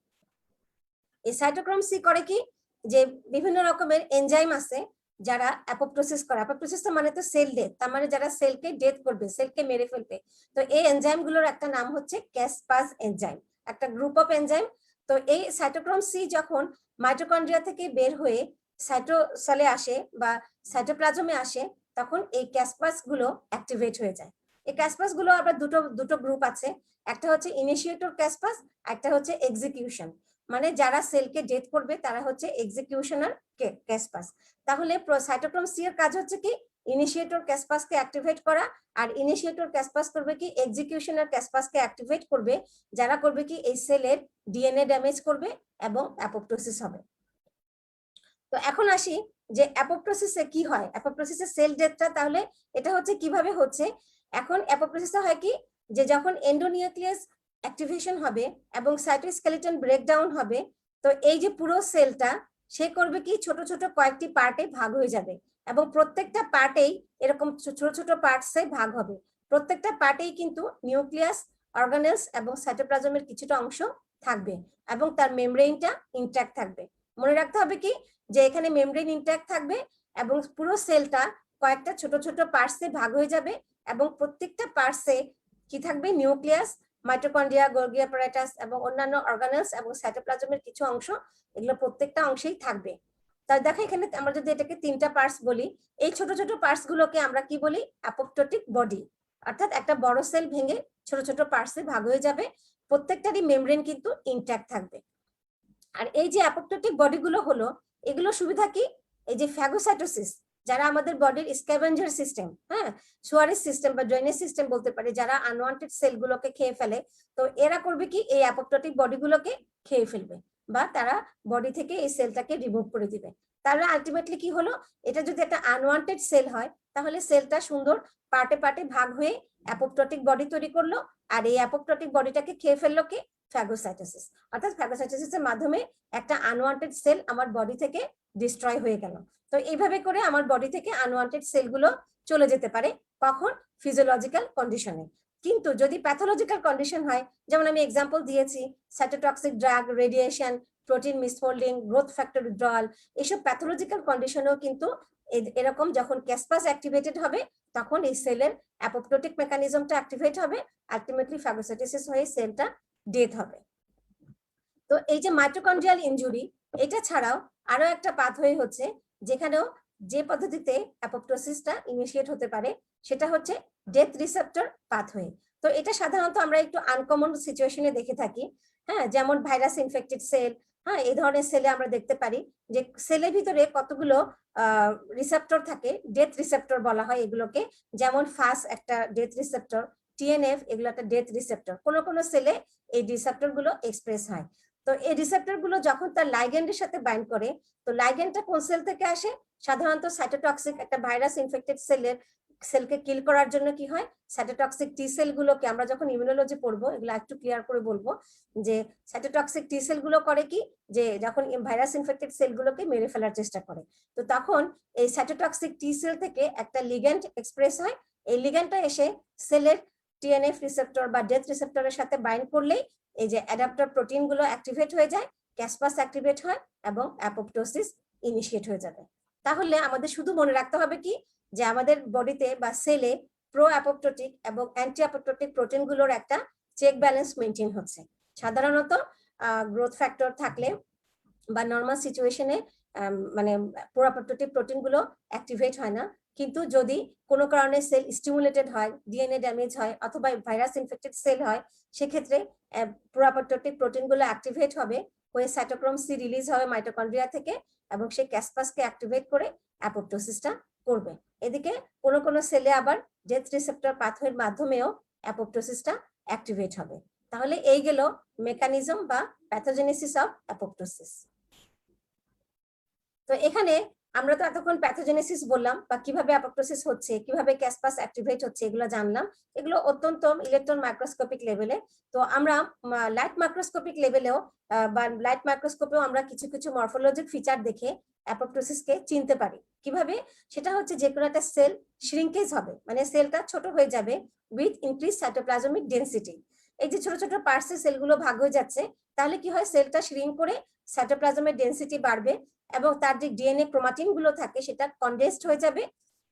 Speaker 1: এই সাইটোক্রোম সি করে কি, যে বিভিন্ন রকমের এনজাইম আছে যারা অ্যাপোপ্টোসিস করে। অ্যাপোপ্টোসিস মানে তো সেল ডেথ, তার মানে যারা সেলকে ডেথ করবে, সেলকে মেরে ফেলবে। তো এই এনজাইম গুলোর একটা নাম হচ্ছে ক্যাসপাস এনজাইম, একটা গ্রুপ অফ এনজাইম। তো এই সাইটোক্রোম সি যখন মাইটোকন্ড্রিয়া থেকে বের হয়ে সাইটোসেলে আসে বা সাইটোপ্লাজমে আসে, তখন এই ক্যাসপাস গুলো অ্যাক্টিভেট হয়ে যায়। এই ক্যাসপাস গুলো আবার দুটো গ্রুপ আছে, একটা হচ্ছে ইনিশিয়েটর ক্যাসপাস, একটা হচ্ছে এক্সিকিউশন। মানে যারা সেলকে ডেথ করবে তারা হচ্ছে এক্সিকিউশনার ক্যাসপাস। তাহলে সাইটোক্রোম সি এর কাজ হচ্ছে কি, ইনিশিয়েটর ক্যাসপাসকে অ্যাক্টিভেট করা, আর ইনিশিয়েটর ক্যাসপাস করবে কি এক্সিকিউশনার ক্যাসপাসকে অ্যাক্টিভেট করবে, যারা করবে কি এই সেলের ডিএনএ ড্যামেজ করবে এবং অ্যাপোপ্টোসিস হবে। তো এখন আসি যে অ্যাপোপ্টোসিসে কি হয়, অ্যাপোপ্টোসিসে সেল ডেথটা তাহলে এটা হচ্ছে কিভাবে হচ্ছে। এখন অ্যাপোপ্টোসিসে হয় কি, যে যখন এন্ডোনিউক্লিয়াস অ্যাক্টিভেশন হবে এবং সাইটোস্কেলিটন ব্রেকডাউন হবে, তো এই যে পুরো সেলটা সে করবে কি ছোট ছোট কয়েকটি পার্টে ভাগ হয়ে যাবে, এবং প্রত্যেকটা পার্টেই এরকম ছোট ছোট পার্টসে ভাগ হবে। প্রত্যেকটা পার্টেই কিন্তু নিউক্লিয়াস, অর্গানেলস এবং সাইটোপ্লাজমের কিছুটা অংশ থাকবে, এবং তার মেমব্রেনটা ইনট্যাক্ট থাকবে। মনে রাখতে হবে কি, যে এখানে মেমব্রেন ইনট্যাক্ট থাকবে এবং পুরো সেলটা কয়েকটা ছোট ছোট পার্টসে ভাগ হয়ে যাবে, এবং প্রত্যেকটা পার্টসে কি থাকবে, নিউক্লিয়াস, মাইটোকন্ড্রিয়া, গোলগি অ্যাপারাটাস এবং অন্যান্য অর্গানেলস এবং সাইটোপ্লাজমের কিছু অংশ, এগুলো প্রত্যেকটা অংশেই থাকবে। তাই দেখো এখানে আমরা যদি এটাকে তিনটা পার্টস বলি, এই ছোট ছোট পার্টস গুলোকে আমরা কি বলি, অ্যাপোপ্টোটিক বডি। অর্থাৎ একটা বড় সেল ভেঙে ছোট ছোট পার্টসে ভাগ হয়ে যাবে, প্রত্যেকটারই মেমব্রেন কিন্তু ইনট্যাক্ট থাকবে। আর এই যে অ্যাপোপ্টোটিক বডিগুলো হলো, এগুলো সুবিধা কি, এই যে ফ্যাগোসাইটোসিস, যারা আমাদের বডির স্ক্যাভেঞ্জার সিস্টেম, হ্যাঁ সুয়ারেজ সিস্টেম বা ড্রেনেজ সিস্টেম বলতে পারে, যারা আনওয়ান্টেড সেলগুলোকে খেয়ে ফেলে, তো এরা করবে কি এই অ্যাপোপ্টোটিক বডিগুলোকে খেয়ে ফেলবে, বা তারা বডি থেকে এই সেলটাকে রিমুভ করে দিবে। তাহলে আলটিমেটলি কি হলো, এটা যদি একটা আনওয়ান্টেড সেল হয় তাহলে সেলটা সুন্দর পার্টে পার্টে ভাগ হয়ে অ্যাপোপ্টোটিক বডি তৈরি করলো, আর এই অ্যাপোপ্টোটিক বডিটাকে খেয়ে ফেললো কি, ফ্যাগোসাইটোসিস। অর্থাৎ ফ্যাগোসাইটোসিসের মাধ্যমে একটা আনওয়ান্টেড সেল আমার বডি থেকে ডিস্ট্রয় হয়ে গেল। তো এইভাবে করে আমার বডি থেকে আনওয়ান্টেড সেলগুলো চলে যেতে পারে, কখন, ফিজিওলজিক্যাল কন্ডিশনে। কিন্তু যদি প্যাথোলজিক্যাল কন্ডিশন হয়, যেমন আমি এক্সাম্পল দিয়েছি, cytotoxic drug, radiation, protein misfolding, growth factor withdrawal, এইসব প্যাথোলজিক্যাল কন্ডিশনেও কিন্তু এরকম যখন ক্যাসপাস অ্যাক্টিভেটেড হবে তখন এই সেলের অ্যাপোপ্টোটিক মেকানিজমটা অ্যাক্টিভেট হবে, আলটিমেটলি ফ্যাগোসাইটোসিস হয়ে সেলটা ডেথ হবে। তো এই যে মাইটোকন্ড্রিয়াল ইনজুরি, এটা ছাড়াও আরো একটা পাথওয়ে হচ্ছে যেখানেও যে পদ্ধতিতে অ্যাপোপ্টোসিসটা ইনিশিয়েট হতে পারে সেটা হচ্ছে ডেথ রিসেপ্টর পাথওয়ে। তো এটা সাধারণত আমরা একটু আনকমন সিচুয়েশনে দেখে থাকি, হ্যাঁ, যেমন ভাইরাস ইনফেক্টেড সেল, হ্যাঁ, এই ধরনের সেলে আমরা দেখতে পারি যে সেলের ভিতরে কতগুলো রিসেপ্টর থাকে, ডেথ রিসেপ্টর বলা হয় এগুলোকে, যেমন ফাস একটা ডেথ রিসেপ্টর, টিএনএফ এগুলো একটা ডেথ রিসেপ্টর। কোনো কোনো সেলে এই রিসেপ্টর গুলো এক্সপ্রেস হয়। তো এই রিসেপ্টর গুলো যখন তার লাইগ্যান্ডের সাথে বাইন্ড করে, তো লাইগ্যান্ডটা কোন সেল থেকে আসে? সাধারণত সাইটোটক্সিক একটা ভাইরাস ইনফেক্টেড সেলকে কিল করার জন্য কি হয়, সাইটোটক্সিক টি সেল গুলোকে আমরা যখন ইমিউনোলজি পড়বো এগুলো একটু ক্লিয়ার করে বলবো, যে সাইটোটক্সিক টি সেল গুলো করে কি, যে যখন ভাইরাস ইনফেক্টেড সেল গুলোকে মেরে ফেলার চেষ্টা করে, তো তখন এই সাইটোটক্সিক টি সেল থেকে একটা লিগ্যান্ড এক্সপ্রেস হয়। এই লিগ্যান্ডটা এসে সেলের টিএনএফ রিসেপ্টর বা ডেথ রিসেপ্টরের সাথে বাইন্ড করলেই এই যে অ্যাডাপ্টর প্রোটিন গুলো অ্যাক্টিভেট হয়ে যায়, ক্যাসপাস অ্যাক্টিভেট হয় এবং অ্যাপোপ্টোসিস ইনিশিয়েট হয়ে যাবে। তাহলে আমাদের শুধু মনে রাখতে হবে কি, যে আমাদের বডিতে বা সেলে প্রো অ্যাপোপ্টোটিক এবং অ্যান্টি অ্যাপোপ্টোটিক প্রোটিন গুলোর একটা চেক ব্যালেন্স মেনটেন হচ্ছে। সাধারণত গ্রোথ ফ্যাক্টর থাকলে বা নর্মাল সিচুয়েশনে মানে প্রো অ্যাপোপ্টোটিক প্রোটিন গুলো অ্যাক্টিভেট হয় না, কিন্তু যদি কোনো কারণে সেল স্টিমুলেটেড হয়, ডিএনএ ড্যামেজ হয় অথবা ভাইরাস ইনফেক্টেড সেল হয়, সেক্ষেত্রে প্রো অ্যাপোপ্টোটিক প্রোটিন গুলো অ্যাক্টিভেট হবে, হয়ে সাইটোক্রোম সি রিলিজ হবে মাইটোকন্ড্রিয়া থেকে এবং সেই ক্যাসপাসকে অ্যাক্টিভেট করে অ্যাপোপ্টোসিসটা করবে। এদিকে কোনো কোনো সেলে আবার ডেথ রিসেপ্টর পাথওয়ের মাধ্যমেও অ্যাপোপ্টোসিসটা অ্যাক্টিভেট হবে। তাহলে এই গেল মেকানিজম বা প্যাথোজেনেসিস অফ অ্যাপোপ্টোসিস। তো এখানে আমরা তো এতক্ষণ প্যাথোজেনেসিস বললাম বা কিভাবে অ্যাপোপ্টোসিস হচ্ছে, কিভাবে ক্যাসপাস অ্যাক্টিভেট হচ্ছে, এগুলো জানলাম। এগুলো অত্যন্ত ইলেকট্রন মাইক্রোস্কোপিক লেভেলে। তো আমরা লাইট মাইক্রোস্কোপিক লেভেলেও বা লাইট মাইক্রোস্কোপেও আমরা কিছু কিছু মরফোলজিক ফিচার দেখে অ্যাপোপ্টোসিসকে চিনতে পারি। কিভাবে? সেটা হচ্ছে যে কোনো একটা সেল শ্রিঙ্কেজ হবে, মানে সেলটা ছোট হয়ে যাবে উইথ ইনক্রিজ সাইটোপ্লাজমিক ডেনসিটি। এই যে ছোট ছোট পার্টসে সেলগুলো ভাগ হয়ে যাচ্ছে, তাহলে কি হয়, সেলটা শ্রিঙ্ক করে সাইটোপ্লাজমের ডেনসিটি বাড়বে এবং তার যে ডিএনএ ক্রোমাটিন গুলো থাকে সেটা কনডেন্সড হয়ে যাবে,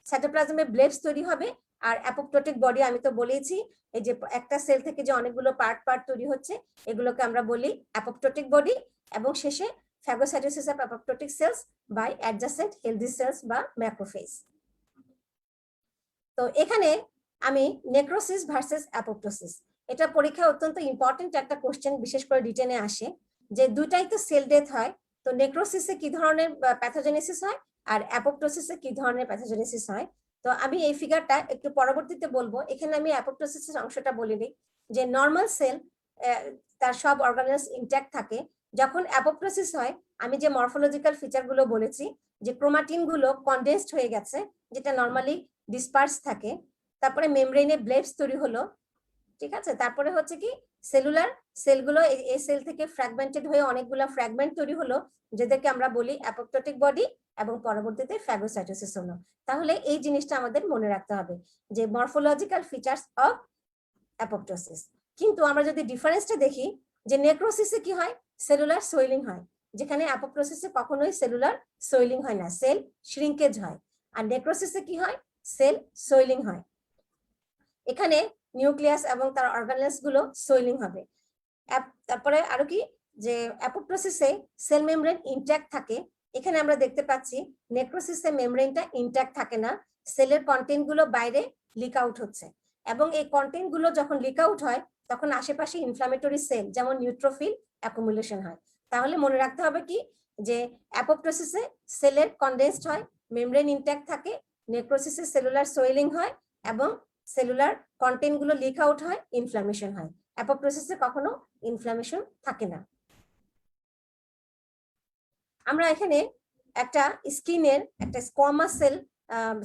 Speaker 1: সাইটোপ্লাজমে ব্লেবস তৈরি হবে। আর অ্যাপোপ্টোটিক বডি আমি তো বলেইছি, এই যে একটা সেল থেকে যে অনেকগুলো পার্ট পার্ট তৈরি হচ্ছে এগুলোকে আমরা বলি অ্যাপোপ্টোটিক বডি, এবং শেষে phagocytosis of apoptotic cells by adjacent healthy cells বা ম্যাক্রোফেজ। তো এখানে আমি নেক্রোসিস ভার্সেস অ্যাপোপ্টোসিস, এটা পরীক্ষায় অত্যন্ত ইম্পর্টেন্ট একটা কোশ্চেন, বিশেষ করে রিটেনে আসে, যে দুইটাই তো সেল ডেথ হয়, তো নেক্রোসিসে কি ধরনের প্যাথোজেনেসিস হয় আর অ্যাপোপ্টোসিসে কি ধরনের প্যাথোজেনেসিস হয়। তো আমি এই ফিগারটা একটু পরবর্তীতে বলবো, এখানে আমি অ্যাপোপ্টোসিসের অংশটা বলে দিই, যে নর্মাল সেল তার সব অর্গানেলস ইনট্যাক্ট থাকে, যখন অ্যাপোপ্টোসিস হয় আমি যে মরফোলজিক্যাল ফিচারগুলো বলেছি, যে ক্রোমাটিন গুলো কনডেন্সড হয়ে গেছে যেটা নর্মালি ডিসপার্স থাকে, তারপরে মেমব্রেনে ব্লেবস তৈরি হলো, ঠিক আছে, তারপরে হচ্ছে কি সেলুলার সেলগুলো এই সেল থেকে ফ্র্যাগমেন্টেড হয়ে অনেকগুলো ফ্র্যাগমেন্ট তৈরি হলো, যেটাকে আমরা বলি অ্যাপোপ্টোটিক বডি, এবং পরবর্তীতে ফ্যাগোসাইটোসিস হলো। তাহলে এই জিনিসটা আমাদের মনে রাখতে হবে, যে মরফোলজিক্যাল ফিচার্স অফ অ্যাপোপ্টোসিস। কিন্তু আমরা যদি ডিফারেন্সটা দেখি, যে নেক্রোসিসে কি হয়, সেলুলার সোয়েলিং হয়, যেখানে অ্যাপোপ্টোসিসে কখনোই সেলুলার সোয়েলিং হয় না, সেল শ্রিঙ্কেজ হয়। আর নেক্রোসিসে কি হয়, সেল সোয়েলিং হয়। এখানে নিউক্লিয়াস এবং তার অর্গানেলস গুলো সোয়েলিং হবে। তারপরে আরো কি, যে অ্যাপোপ্টোসিসে সেল মেমব্রেন ইনট্যাক্ট থাকে, এখানে আমরা দেখতে পাচ্ছি নেক্রোসিসে মেমব্রেনটা ইনট্যাক্ট থাকে না, সেলের কন্টেন্ট গুলো বাইরে লিক আউট হচ্ছে, এবং এই কন্টেন্ট গুলো যখন লিক আউট হয় তখন আশেপাশে ইনফ্লামেটরি সেল যেমন নিউট্রোফিল অ্যাকুমুলেশন হয়। তাহলে মনে রাখতে হবে কি, যে অ্যাপোপ্টোসিসে সেলের কনডেন্সড হয়, মেমব্রেন ইনট্যাক্ট থাকে, নেক্রোসিসে সেলুলার সোয়েলিং হয় এবং সেলুলার কন্টেন্ট গুলো লিক আউট হয়, ইনফ্লামেশন হয়। অ্যাপোপ্টোসিসে কখনো ইনফ্লামেশন থাকে না। আমরা এখানে একটা স্কিনের একটা স্কোয়ামাস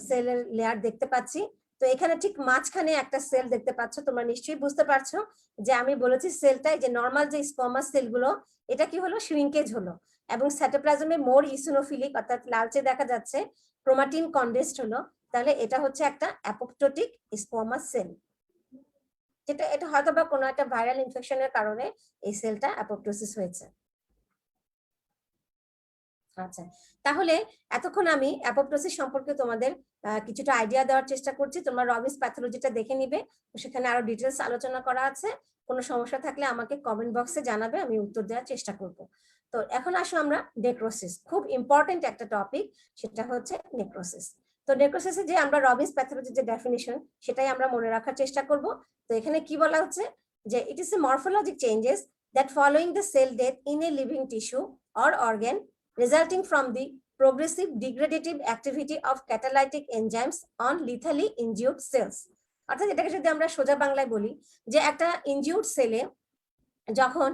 Speaker 1: সেলের লেয়ার দেখতে পাচ্ছি। তো এখানে ঠিক মাঝখানে একটা সেল দেখতে পাচ্ছ, তোমরা নিশ্চয়ই বুঝতে পারছো যে আমি বলেছি সেলটাই যে নর্মাল যে স্কোয়ামাস সেলগুলো, এটা কি হলো, শ্রিঙ্কেজ হলো এবং সাইটোপ্লাজমে মোর ইসিনোফিলিক অর্থাৎ লালচে দেখা যাচ্ছে, ক্রোমাটিন কনডেন্সড হলো, তাহলে এটা হচ্ছে একটা অ্যাপোপ্টোটিক স্কোয়ামাস সেল, যেটা এটা হয়তো বা কোনো একটা ভাইরাল ইনফেকশনের কারণে এই সেলটা অ্যাপোপ্টোসিস হয়েছে। আচ্ছা, তাহলে এতক্ষণ আমি অ্যাপোপ্টোসিস সম্পর্কে তোমাদের কিছুটা আইডিয়া দেওয়ার চেষ্টা করছি। তোমরা রবিন্স প্যাথোলজিটা দেখে নিবে, সেখানে আরো ডিটেলস আলোচনা করা আছে। কোনো সমস্যা থাকলে আমাকে কমেন্ট বক্সে জানাবে, আমি উত্তর দেওয়ার চেষ্টা করব। তো এখন আসো আমরা নেক্রোসিস, খুব ইম্পর্টেন্ট একটা টপিক, সেটা হচ্ছে নেক্রোসিস। তো নেক্রোসিসে যে আমরা রবিন্স প্যাথোলজির যে ডেফিনিশন সেটাই আমরা মনে রাখার চেষ্টা করব। তো এখানে কি বলা হচ্ছে যে it is a morphologic changes that following the cell death in a living tissue or organ resulting from the progressive degradative activity of catalytic enzymes on lethally injured cells. অর্থাৎ এটাকে যদি আমরা সোজা বাংলায় বলি যে একটা ইনজিউরড সেলে যখন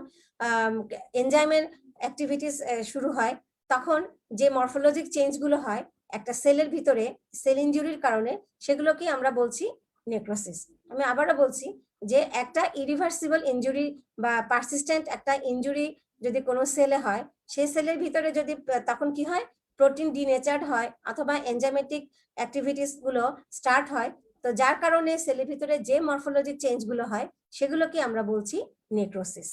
Speaker 1: এনজাইমের অ্যাক্টিভিটিস শুরু হয় তখন যে মরফোলজিক চেঞ্জগুলো হয় একটা সেলের ভিতরে সেল ইনজুরির কারণে, সেগুলোকে আমরা বলছি নেক্রোসিস। আমি আবারও বলছি যে একটা ইরিভার্সিবল ইনজুরি বা পারসিস্টেন্ট একটা ইনজুরি যদি কোনো সেলে হয়, সেই সেলের ভিতরে যদি তখন কি হয়, প্রোটিন ডিনেচার্ড হয় অথবা এনজাইমেটিক অ্যাক্টিভিটিস গুলো স্টার্ট হয়, তো যার কারণে সেলের ভিতরে যে মরফোলজিক চেঞ্জগুলো হয় সেগুলোকে আমরা বলছি নেক্রোসিস।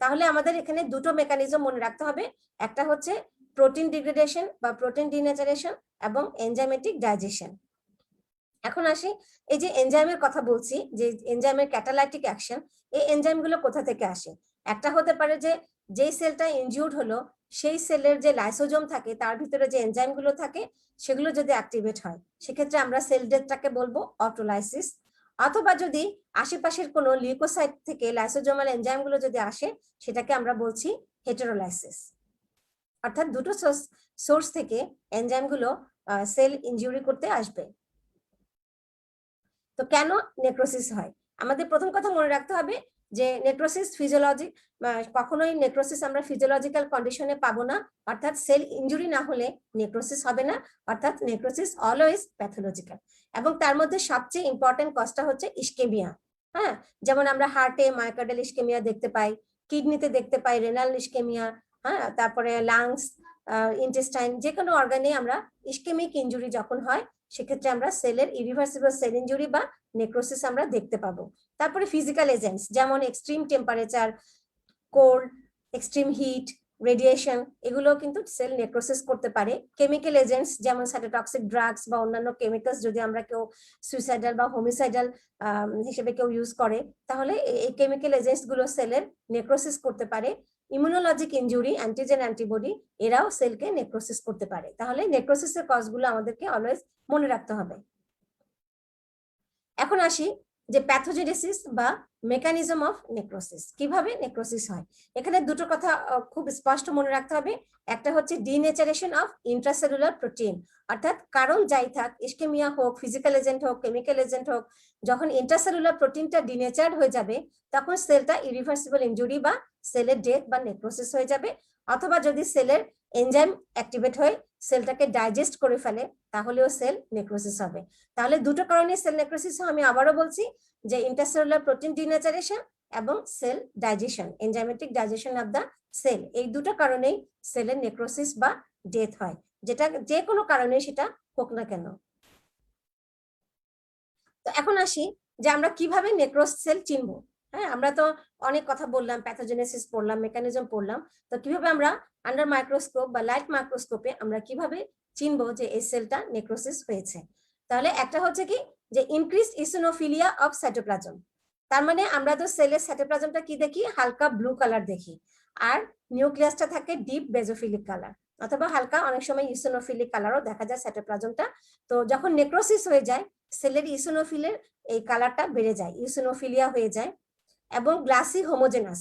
Speaker 1: তাহলে আমাদের এখানে দুটো মেকানিজম মনে রাখতে হবে, একটা হচ্ছে প্রোটিন ডিগ্রেডেশন বা প্রোটিন ডিনেচারেশন এবং এনজাইমেটিক ডাইজেশন। এখন আসি এই যে এনজাইমের কথা বলছি, যে এনজাইমের ক্যাটালাইটিক অ্যাকশন, এই এনজাইমগুলো কোথা থেকে আসে? একটা হতে পারে যে যেই সেলটা ইনজিউরড হলো সেই সেলের যে লাইসোজোম থাকে তার ভিতরে যে এনজাইমগুলো থাকে সেগুলো যদি অ্যাক্টিভেট হয় সেক্ষেত্রে আমরা সেল ডেথটাকে বলবো অটোলাইসিস। অথবা যদি আশেপাশের কোনো লিউকোসাইট থেকে লাইসোজোমাল এনজাইমগুলো যদি আসে সেটাকে আমরা বলছি হেটেরোলাইসিস। অর্থাৎ দুটো সোর্স থেকে এনজাইমগুলো সেল ইনজিউরি করতে আসবে। তো কেন নেক্রোসিস হয়? আমাদের প্রথম কথা মনে রাখতে হবে যে নেক্রোসিস ফিজিওলজি, কখনোই নেক্রোসিস আমরা ফিজিওলজিক্যাল কন্ডিশনে পাবো না, অর্থাৎ সেল ইনজুরি না হলে নেক্রোসিস হবে না, অর্থাৎ নেক্রোসিস অলওয়েজ প্যাথোলজিক্যাল। এবং তার মধ্যে সবচেয়ে ইম্পর্টেন্ট কজটা হচ্ছে ইস্কেমিয়া। হ্যাঁ, যেমন আমরা হার্টে মায়োকার্ডিয়াল ইস্কেমিয়া দেখতে পাই, কিডনিতে দেখতে পাই রেনাল ইস্কেমিয়া, হ্যাঁ, তারপরে লাংস, ইন্টেস্টাইন, যে কোনো অর্গানে আমরা ইস্কেমিক ইনজুরি যখন হয় সেক্ষেত্রে আমরা সেলের ইরিভার্সিবল সেল ইনজুরি বা নেক্রোসিস আমরা দেখতে পাবো। তারপরে ফিজিক্যাল এজেন্টস যেমন extreme temperature, cold, extreme heat, radiation, এগুলো কিন্তু সেল নেক্রোসিস করতে পারে। কেমিক্যাল এজেন্টস যেমন সাইটোটক্সিক ড্রাগস বা অন্যান্য কেমিক্যালস যদি আমরা কেউ সুইসাইডাল বা হোমিসাইডাল হিসেবে কেউ ইউজ করে তাহলে এই কেমিক্যাল এজেন্টস গুলো সেলের নেক্রোসিস করতে পারে। ইমিউনোলজিক ইনজুরি, অ্যান্টিজেন অ্যান্টিবডি, এরাও সেলকে নেক্রোসিস করতে পারে। তাহলে নেক্রোসিসের কজগুলো আমাদেরকে অলওয়েজ মনে রাখতে হবে। এখন আসি যে প্যাথোজেনেসিস বা মেকানিজম অফ নেক্রোসিস, কিভাবে নেক্রোসিস হয়। এখানে দুটো কথা খুব স্পষ্ট মনে রাখতে হবে। একটা হচ্ছে ডিনেচারেশন অফ ইন্ট্রাসেলুলার প্রোটিন, অর্থাৎ কারণ যাই থাক, ইস্কেমিয়া হোক, ফিজিক্যাল এজেন্ট হোক, কেমিক্যাল এজেন্ট হোক, যখন ইন্ট্রাসেলুলার প্রোটিনটা ডিনেচার্ড হয়ে যাবে তখন সেলটা ইরিভার্সিবল ইনজুরি বা সেলের ডেথ বা নেক্রোসিস হয়ে যাবে। অথবা যদি সেলের এনজাইম অ্যাক্টিভেট হয়ে সেলটাকে ডাইজেস্ট করে ফেলে তাহলেও সেল নেক্রোসিস হবে। তাহলে দুটো কারণে সেল নেক্রোসিস হয়। আমি আবারও বলছি যে ইন্টারসেলুলার প্রোটিন ডিনেচারেশন এবং cell digestion, enzymatic digestion of the cell, এই দুটো কারণেই সেলের নেক্রোসিস বা ডেথ হয়, যেটা যে কোনো কারণে সেটা হোক না কেন। তো এখন আসি যে আমরা কিভাবে নেক্রোস সেল চিনবো। হ্যাঁ, আমরা তো অনেক কথা বললাম, প্যাথোজেনেসিস পড়লাম, মেকানিজম পড়লাম, তো কিভাবে আমরা আন্ডার মাইক্রোস্কোপ বা লাইট মাইক্রোস্কোপে আমরা কিভাবে চিনবো যে এই সেলটা নেক্রোসিস হয়েছে। তাহলে একটা হচ্ছে কি যে ইনক্রিজড ইসোনোফিলিয়া অফ সাইটোপ্লাজম। তার মানে আমরা তো সেলের সাইটোপ্লাজমটা কি দেখি, হালকা ব্লু কালার দেখি, আর নিউক্লিয়াসটা থাকে ডিপ বেজোফিলিক কালার, অথবা হালকা অনেক সময় ইসোনোফিলিক কালারও দেখা যায় সাইটোপ্লাজমটা। তো যখন নেক্রোসিস হয়ে যায় সেলের ইসোনোফিলের এই কালারটা বেড়ে যায়, ইসোনোফিলিয়া হয়ে যায়, এবং গ্লাসি হোমোজেনাস,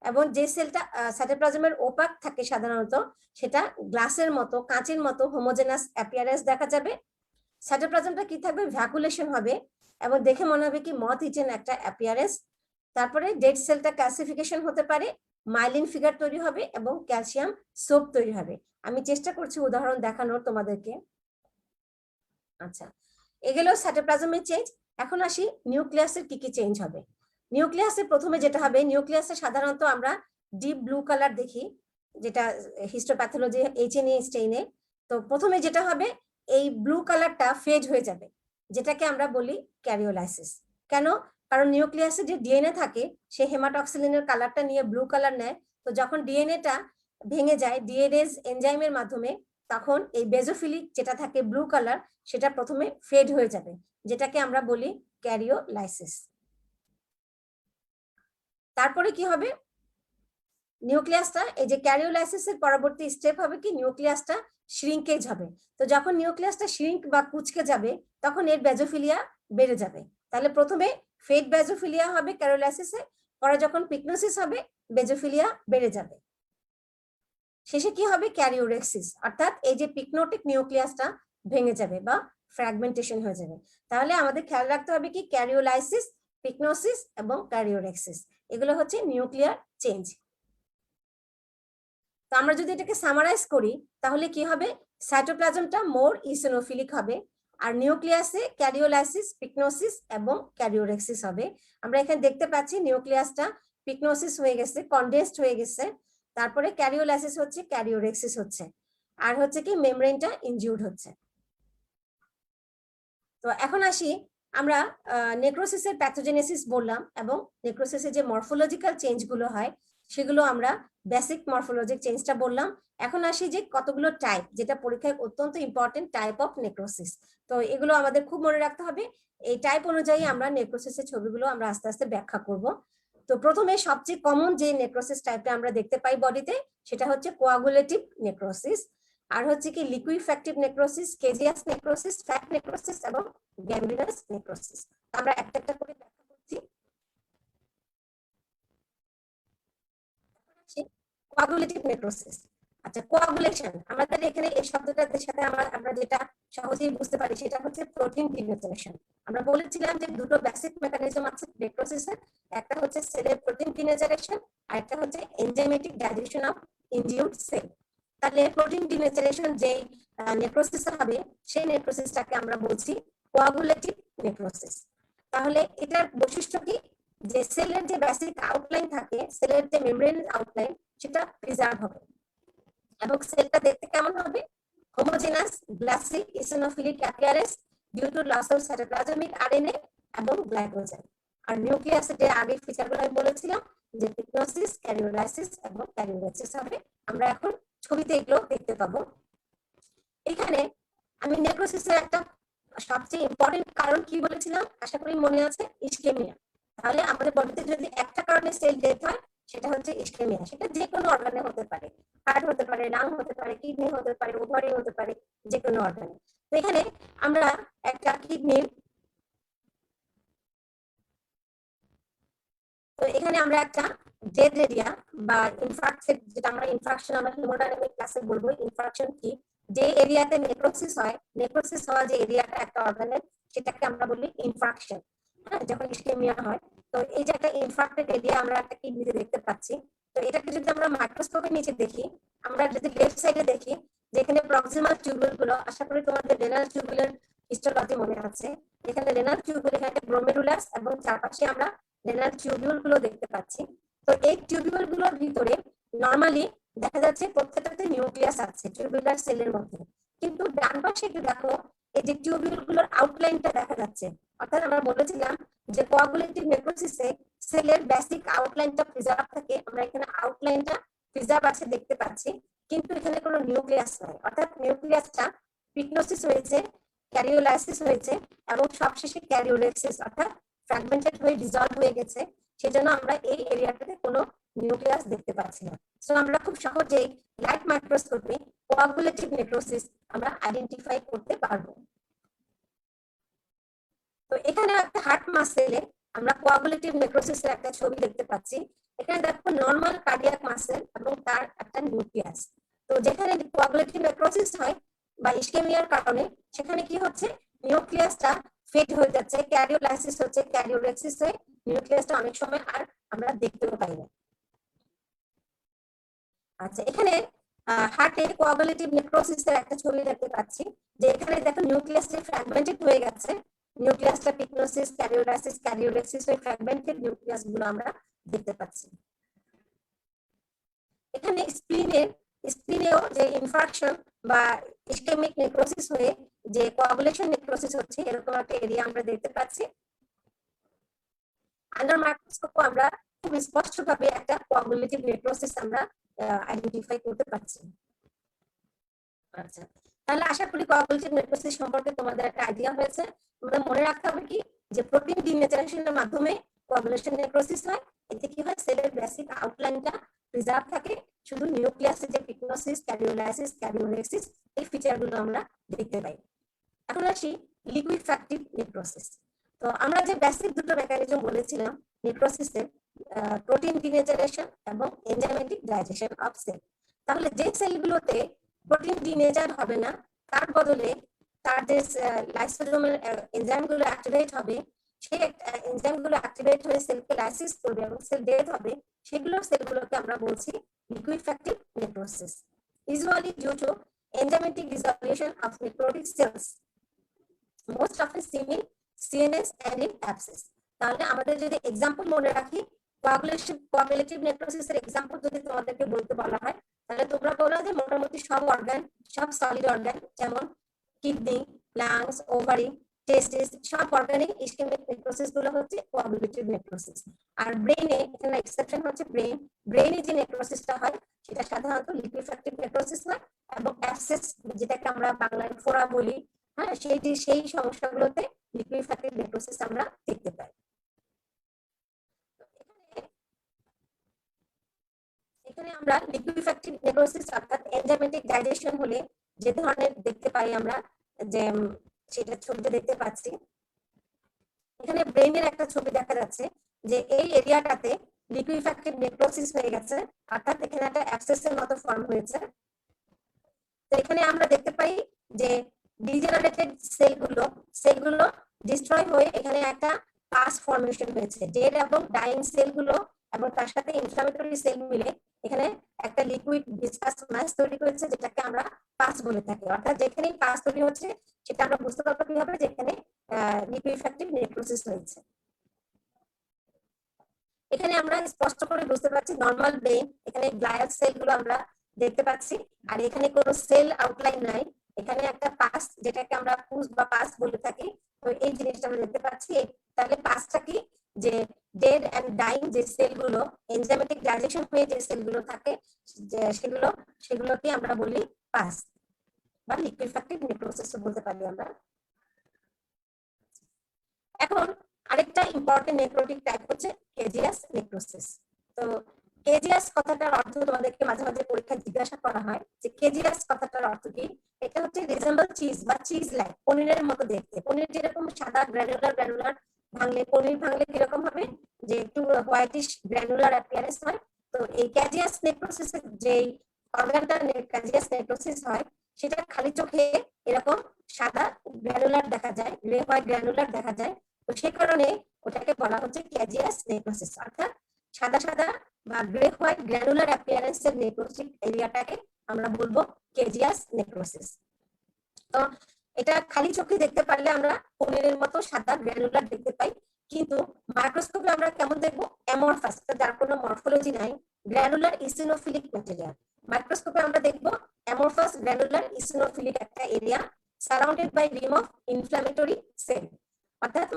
Speaker 1: এবং যে সেলটা সাইটোপ্লাজমের ওপাক থাকে সাধারণত সেটা গ্লাসের মতো, কাঁচের মতো হোমোজেনাস অ্যাপিয়ারেন্স দেখা যাবে। সাইটোপ্লাজমটা কি থাকবে, ভ্যাকুলেশন হবে এবং দেখে মনে হবে কি মথ ইটেন একটা অ্যাপিয়ারেন্স। তারপরে ডেড সেলটা ক্যালসিফিকেশন হতে পারে, মাইলিন ফিগার তৈরি হবে এবং ক্যালসিয়াম সোপ তৈরি হবে। আমি চেষ্টা করছি উদাহরণ দেখানোর তোমাদেরকে। আচ্ছা, এগুলো সাইটোপ্লাজমের চেঞ্জ। এখন আসি নিউক্লিয়াসের কি কি চেঞ্জ হবে। নিউক্লিয়াসে প্রথমে যেটা হবে, নিউক্লিয়াসে সাধারণত আমরা ডিপ ব্লু কালার দেখি, যেটা হিস্টোপ্যাথোলজি HNA স্টেইনে। তো প্রথমে যেটা হবে এই ব্লু কালারটা ফেড হয়ে যাবে, যেটাকে আমরা বলি ক্যারিওলাইসিস। কেন? কারণ নিউক্লিয়াসে যে ডিএনএ থাকে সে হেমাটক্সিলিনের কালারটা নিয়ে ব্লু কালার নেয়। তো যখন ডিএনএটা ভেঙে যায় ডিএনএজ এনজাইমের মাধ্যমে, তখন এই বেজোফিলিক যেটা থাকে ব্লু কালার সেটা প্রথমে ফেড হয়ে যাবে, যেটাকে আমরা বলি ক্যারিওলাইসিস। তারপরে কি হবে, নিউক্লিয়াসটা এই যে ক্যারিওলাইসিসের পরবর্তী স্টেপ হবে কি নিউক্লিয়াসটা শ্রিঙ্কেজ হবে। তো যখন নিউক্লিয়াসটা শ্রিঙ্ক বা কুচকে যাবে তখন এর বেজোফিলিয়া বেড়ে যাবে। তাহলে প্রথমে ফেড বেজোফিলিয়া হবে ক্যারিওলাইসিসে, পরে যখন পিকনোসিস হবে বেজোফিলিয়া বেড়ে যাবে, শেষে কি হবে ক্যারিওরেক্সিস, অর্থাৎ এই যে পিকনোটিক নিউক্লিয়াসটা ভেঙে যাবে বা ফ্র্যাগমেন্টেশন হয়ে যাবে। তাহলে আমাদের খেয়াল রাখতে হবে কি ক্যারিওলাইসিস, পিকনোসিস এবং ক্যারিওরেক্সিস, এগুলো হচ্ছে নিউক্লিয়ার চেঞ্জ। তো আমরা যদি এটাকে সামারাইজ করি তাহলে কি হবে, সাইটোপ্লাজমটা মোর ইসিনোফিলিক হবে, আর নিউক্লিয়াসে ক্যারিওলাইসিস, পিকনোসিস এবং ক্যারিওরেক্সিস হবে। আমরা এখানে দেখতে পাচ্ছি নিউক্লিয়াসটা পিকনোসিস হয়ে গেছে, কনডেন্সড হয়ে গেছে, তারপরে ক্যারিওলাইসিস হচ্ছে, ক্যারিওরেক্সিস হচ্ছে, আর হচ্ছে কি মেমব্রেনটা ইনজিউর্ড হচ্ছে। তো এখন আসি আমরা নেক্রোসিসের প্যাথোজেনেসিস বললাম এবং নেক্রোসিসের যে মরফোলজিক্যাল চেঞ্জ গুলো হয় সেগুলো আমরা বেসিক মরফোলজিক চেঞ্জটা বললাম। এখন আসি যে কতগুলো টাইপ, যেটা পরীক্ষায় অত্যন্ত ইম্পর্টেন্ট, টাইপ অফ নেক্রোসিস। তো এগুলো আমাদের খুব মনে রাখতে হবে, এই টাইপ অনুযায়ী আমরা নেক্রোসিসের ছবিগুলো আমরা আস্তে আস্তে ব্যাখ্যা করব। তো প্রথমে সবচেয়ে কমন যে নেক্রোসিস টাইপটা আমরা দেখতে পাই বডিতে সেটা হচ্ছে কোয়াগুলেটিভ নেক্রোসিস, আর হচ্ছে কি লিকুইফ্যাক্টিভ নেক্রোসিস, কেজিয়াস নেক্রোসিস, ফ্যাট নেক্রোসিস এবং গ্যাংগ্রিনাস নেক্রোসিস। আমরা একটা একটা করে ব্যাখ্যা করছি। কোয়াগুলেটিভ নেক্রোসিস, আচ্ছা কোয়াগুলেশন, আমাদের এখানে এই শব্দটার সাথে আমরা যেটা সহজেই বুঝতে পারি সেটা হচ্ছে প্রোটিন ডিনেচারেশন। আমরা বলেছিলাম যে দুটো বেসিক মেকানিজম আছে নেক্রোসিসের, একটা হচ্ছে সেলের প্রোটিন ডিনেচারেশন আর একটা হচ্ছে enzymatic digestion of injured sell. তাহলে প্রোটিন ডিনেচারেশন যে নেক্রোসিস হবে সেই নেক্রোসিসটাকে আমরা বলছি কোয়াগুলেটিভ নেক্রোসিস। তাহলে এটার বৈশিষ্ট্য কি, যে সেলের যে বেসিক আউটলাইন থাকে, সেলের যে মেমব্রেন আউটলাইন সেটা প্রিজার্ভ হবে এবং সেলটা দেখতে কেমন হবে, homogeneous glassy eosinophilic appearance due to loss of cytoplasmic RNA এবং গ্লাইকোজেন। আর নিউক্লিয়াসের যে আগের ফিচারগুলো আমি বলেছিলাম যে পিকনোসিস, ক্যারিওলাইসিস এবং ক্যারিওরেক্সিস হবে। আমরা এখন ছবিতে এগুলো দেখতে পাবো। এখানে আমি নেক্রোসিসের একটা সবচেয়ে ইম্পর্টেন্ট কারণ কি বলেছিলাম, আশা করি মনে আছে, ইসকেমিয়া। তাহলে আমাদের বডিতে যদি একটা কারণে সেল ডেথ হয় সেটা হচ্ছে ইসকেমিয়া। সেটা যে কোনো অর্গানে হতে পারে, হার্ট হতে পারে, লাং হতে পারে, কিডনি হতে পারে, ওভারি হতে পারে, যে কোনো অর্গানে। তো এখানে আমরা একটা কিডনি, তো এখানে আমরা একটা ডেড এরিয়া বা ইনফার্কশন, যেটা আমরা ইনফার্কশন আমরা হেমোডাইনামিক ক্লাসে বলবো ইনফার্কশন কি, যে এরিয়াতে নেক্রোসিস হয়, নেক্রোসিস হওয়া যে এরিয়াটা একটা অর্গানের সেটাকে আমরা বলি ইনফার্কশন। হ্যাঁ, যখন ইসকেমিয়া হয়, তো এই যে একটা ইনফার্ক্টেড এরিয়া আমরা একটা কিডনিতে দেখতে পাচ্ছি। তো এটাকে যদি আমরা মাইক্রোস্কোপের নিচে দেখি, আমরা যদি লেফট সাইডে দেখি যেখানে প্রক্সিমাল টিউবুল গুলো, আশা করি তোমাদের রেনাল টিউবুলের হিস্টোলজি মনে আছে, এখানে রেনাল টিউবুল, এখানে গ্লোমেরুলাস এবং চারপাশে আমরা রেনাল টিউবিউল গুলো দেখতে পাচ্ছি। তো এই টিউবিউল গুলোর ভিতরে নরমালি দেখা যাচ্ছে প্রত্যেকটাতে নিউক্লিয়াস আছে টিউবুলার সেলের মধ্যে, কিন্তু ডান পাশে একটু দেখো এই যে টিউবিউল গুলোর আউটলাইনটা দেখা যাচ্ছে। অর্থাৎ আমরা বলেছিলাম যে কোয়াগুলেটিভ নেক্রোসিসে সেলের বেসিক আউটলাইনটা প্রিজার্ভ থাকে, আমরা এখানে আউটলাইনটা প্রিজার্ভ আছে দেখতে পাচ্ছি, কিন্তু এখানে কোনো নিউক্লিয়াস নাই। অর্থাৎ নিউক্লিয়াসটা পিকনোসিস হয়েছে, ক্যারিওলাইসিস হয়েছে এবং সবশেষে ক্যারিওরেক্সিস অর্থাৎ ফ্র্যাগমেন্টেড হয়ে ডিসলভ হয়ে গেছে, সেজন্য আমরা এই এরিয়াটাতে কোনো নিউক্লিয়াস দেখতে পাচ্ছি না। সো আমরা খুব সহজেই লাইট মাইক্রোস্কোপে কোয়াগুলেটিভ নেক্রোসিস আমরা আইডেন্টিফাই করতে পারবো। তো এখানে একটা হার্ট মাসেলে আমরা কোয়াগুলেটিভ নেক্রোসিসের একটা ছবি দেখতে পাচ্ছি। এখানে দেখো নরমাল কার্ডিয়াক মাসেল এবং তার একটা নিউক্লিয়াস। তো যেখানে কোয়াগুলেটিভ নেক্রোসিস হয় বা ইসকেমিয়ার কারণে সেখানে কি হচ্ছে, নিউক্লিয়াসটা ফেড হয়ে যাচ্ছে, ক্যারিওলাইসিস হচ্ছে, ক্যারিওরেক্সিস হয়ে নিউক্লিয়াসটা অনেক সময় আর আমরা দেখতেও পাই না। আচ্ছা, এখানে হার্টে কোয়াগুলেটিভ নেক্রোসিসের একটা ছবি দেখতে পাচ্ছি, যে এখানে দেখো নিউক্লিয়াসটা ফ্র্যাগমেন্টেড হয়ে গেছে, নিউক্লিয়াসটা পিকনোসিস, ক্যারিওলাইসিস, ক্যারিওরেক্সিস হয়ে ফ্র্যাগমেন্টেড নিউক্লিয়াস গুলো আমরা দেখতে পাচ্ছি। এখানে স্প্লিনেও যে ইনফার্কশন বা ইসকেমিক নেক্রোসিস হয়ে যে কোয়াগুলেশন নেক্রোসিস হচ্ছে এরকম একটা এরিয়া আমরা দেখতে পাচ্ছি। আন্ডার মাইক্রোস্কোপ আমরা খুব স্পষ্টভাবে একটা কোয়াগুলেটিভ নেক্রোসিস আমরা আইডেন্টিফাই করতে পারছি। আচ্ছা, তাহলে আশা করি কোয়াগুলেটিভ নেক্রোসিস সম্পর্কে তোমাদের একটা আইডিয়া হয়েছে। তোমাদের মনে রাখতে হবে কি, যে প্রোটিন ডিনেচারেশনের মাধ্যমে কোয়াগুলেশন নেক্রোসিস হয়। এতে কি হয়, সেলের বেসিক আউটলাইনটা প্রিজার্ভ থাকে, শুধু নিউক্লিয়াসে যে পিকনোসিস, ক্যারিওলাইসিস, ক্যারিওলেক্সিস এই ফিচারগুলো আমরা দেখতে পাই। এখন আসি লিকুইফ্যাক্টিভ নেক্রোসিস। তো আমরা যে বেসিক দুটো মেকানিজম বলেছিলাম নেক্রোসিসের, প্রোটিন ডিনেচারেশন এবং এনজাইমেটিক ডাইজেশন অফ সেল। তাহলে যে সেলগুলোতে প্রোটিন ডিনেচার হবে না, তার বদলে তার যে লাইসোজোমাল এনজাইমগুলো অ্যাক্টিভেট হবে, সেই এনজাইমগুলো অ্যাক্টিভেট হয়ে সেলকে লাইসিস করবে এবং সেল ডেথ হবে, সেলগুলোকে আমরা বলছি লিকুইফ্যাক্টিভ necrosis, usually due to enzymatic dissolution of necrotic cells, most often seen in CNS and in abscess. তাহলে আমাদের যদি এক্সাম্পল মনে রাখি, কোয়াগুলেটিভ নেক্রোসিসের এক্সাম্পল যদি তোমাদেরকে বলতে বলা হয়, তাহলে তোমরা বলো যে মোটামুটি সব অর্গান, সব সলিড অর্গান যেমন কিডনি, লাংস, ওভারি, টেস্টিস, সব অর্গানিক ইসকেমিক নেক্রোসিস গুলো হচ্ছে কোয়াগুলেটিভ নেক্রোসিস। আর ব্রেইনে এখানে এক্সেপশন হচ্ছে ব্রেইনে যে নেক্রোসিসটা হয় সেটা সাধারণত লিকুইফ্যাক্টিভ নেক্রোসিস হয়, এবং অ্যাবসেস যেটাকে আমরা বাংলায় ফোড়া বলি, হ্যাঁ, সেই সমস্যাগুলোতে লিকুইফ্যাক্টিভ নেক্রোসিস আমরা দেখতে পাই। এখানে আমরা লিকুইফ্যাক্টিভ নেক্রোসিস অর্থাৎ এনজাইমেটিক ডাইজেশন হলে যে ধরনের দেখতে পাই আমরা, যে সেটা ছবিতে দেখতে পাচ্ছি। এখানে ব্রেইনের একটা ছবি দেখা যাচ্ছে যে এই এরিয়াটাতে লিকুইফ্যাক্টিভ নেক্রোসিস হয়ে গেছে, অর্থাৎ এখানে একটা অ্যাবসেসের মতো ফর্ম হয়েছে। তো এখানে আমরা দেখতে পাই যে ডিজেনারেটেড সেলগুলো ডিস্ট্রয় হয়ে এখানে একটা পাস ফর্মেশন হয়েছে। ডেড এবং ডাইং সেলগুলো এবং তার সাথে ইনফ্লামেটরি সেল মিলে এখানে একটা লিকুইড ভিসকাস মাস তৈরি করেছে, যেটাকে আমরা পাস বলে থাকি। অর্থাৎ যেখানেই পাস তৈরি হচ্ছে সেটা আমরা বুঝতে পারবো কিভাবে, যেখানে লিকুইফ্যাক্টিভ নেক্রোসিস হয়েছে। এখানে আমরা স্পষ্ট করে বুঝতে পারছি নরমাল ব্রেইন, এখানে গ্লায়াল সেলগুলো আমরা দেখতে পাচ্ছি, আর এখানে কোনো সেল আউটলাইন নাই, এখানে একটা পাস, যেটাকে আমরা পুস বা পাস বলে থাকি। তো এই জিনিসটা আমরা দেখতে পাচ্ছি। তাহলে পাসটা কি, যে ডেড এন্ড ডাইং যে সেলগুলো, এনজাইমেটিক ডাইজেশন হয়ে যে সেলগুলো থাকে সেগুলোকে আমরা বলি পাস বা লিকুইফ্যাক্টিভ নেক্রোসিস বলতে পারি আমরা। এখন আরেকটা ইম্পর্টেন্ট নেক্রোটিক টাইপ হচ্ছে কেজিয়াস নেক্রোসিস। তো কেজিয়াস কথাটার অর্থ তোমাদেরকে মাঝে মাঝে পরীক্ষায় জিজ্ঞাসা করা হয় যে কেজিয়াস কথাটার অর্থ কি। এটা হচ্ছে রিজেম্বল চিজ বা চিজ লাইক, পনিরের মতো দেখতে। পনির যেরকম সাদা গ্র্যানুলার ভাঙলে, পনির ভাঙলে কিরকম হবে, যে একটু হোয়াইটিশ গ্র্যানুলার অ্যাপিয়ারেন্স হয়। তো এই ক্যাজিয়াস নেক্রোসিসের যে অর্গানটা ক্যাজিয়াস নেক্রোসিস হয়, সেটা খালি চোখে এরকম সাদা গ্র্যানুলার দেখা যায়, গ্রে হোয়াইট গ্র্যানুলার দেখা যায়। তো সেই কারণে ওটাকে বলা হচ্ছে ক্যাজিয়াস নেক্রোসিস, অর্থাৎ সাদা সাদা বা গ্রে হোয়াইট গ্র্যানুলার অ্যাপিয়ারেন্সের নেক্রোটিক এরিয়াটাকে আমরা বলবো কেজিয়াস নেক্রোসিস। তো এটা খালি চোখে দেখতে পারলে আমরা পনিরের মতো সাদা গ্র্যানুলার দেখতে পাই, কিন্তু মাইক্রোস্কোপে আমরা কেমন দেখবো, অ্যামরফাস, যার কোনো মরফোলজি নাই, গ্র্যানুলার ইসিনোফিলিক ম্যাটেরিয়াল। মাইক্রোস্কোপে আমরা দেখবো অ্যামরফাস গ্র্যানুলার ইসিনোফিলিক একটা area surrounded by rim of inflammatory cell, অর্থাৎ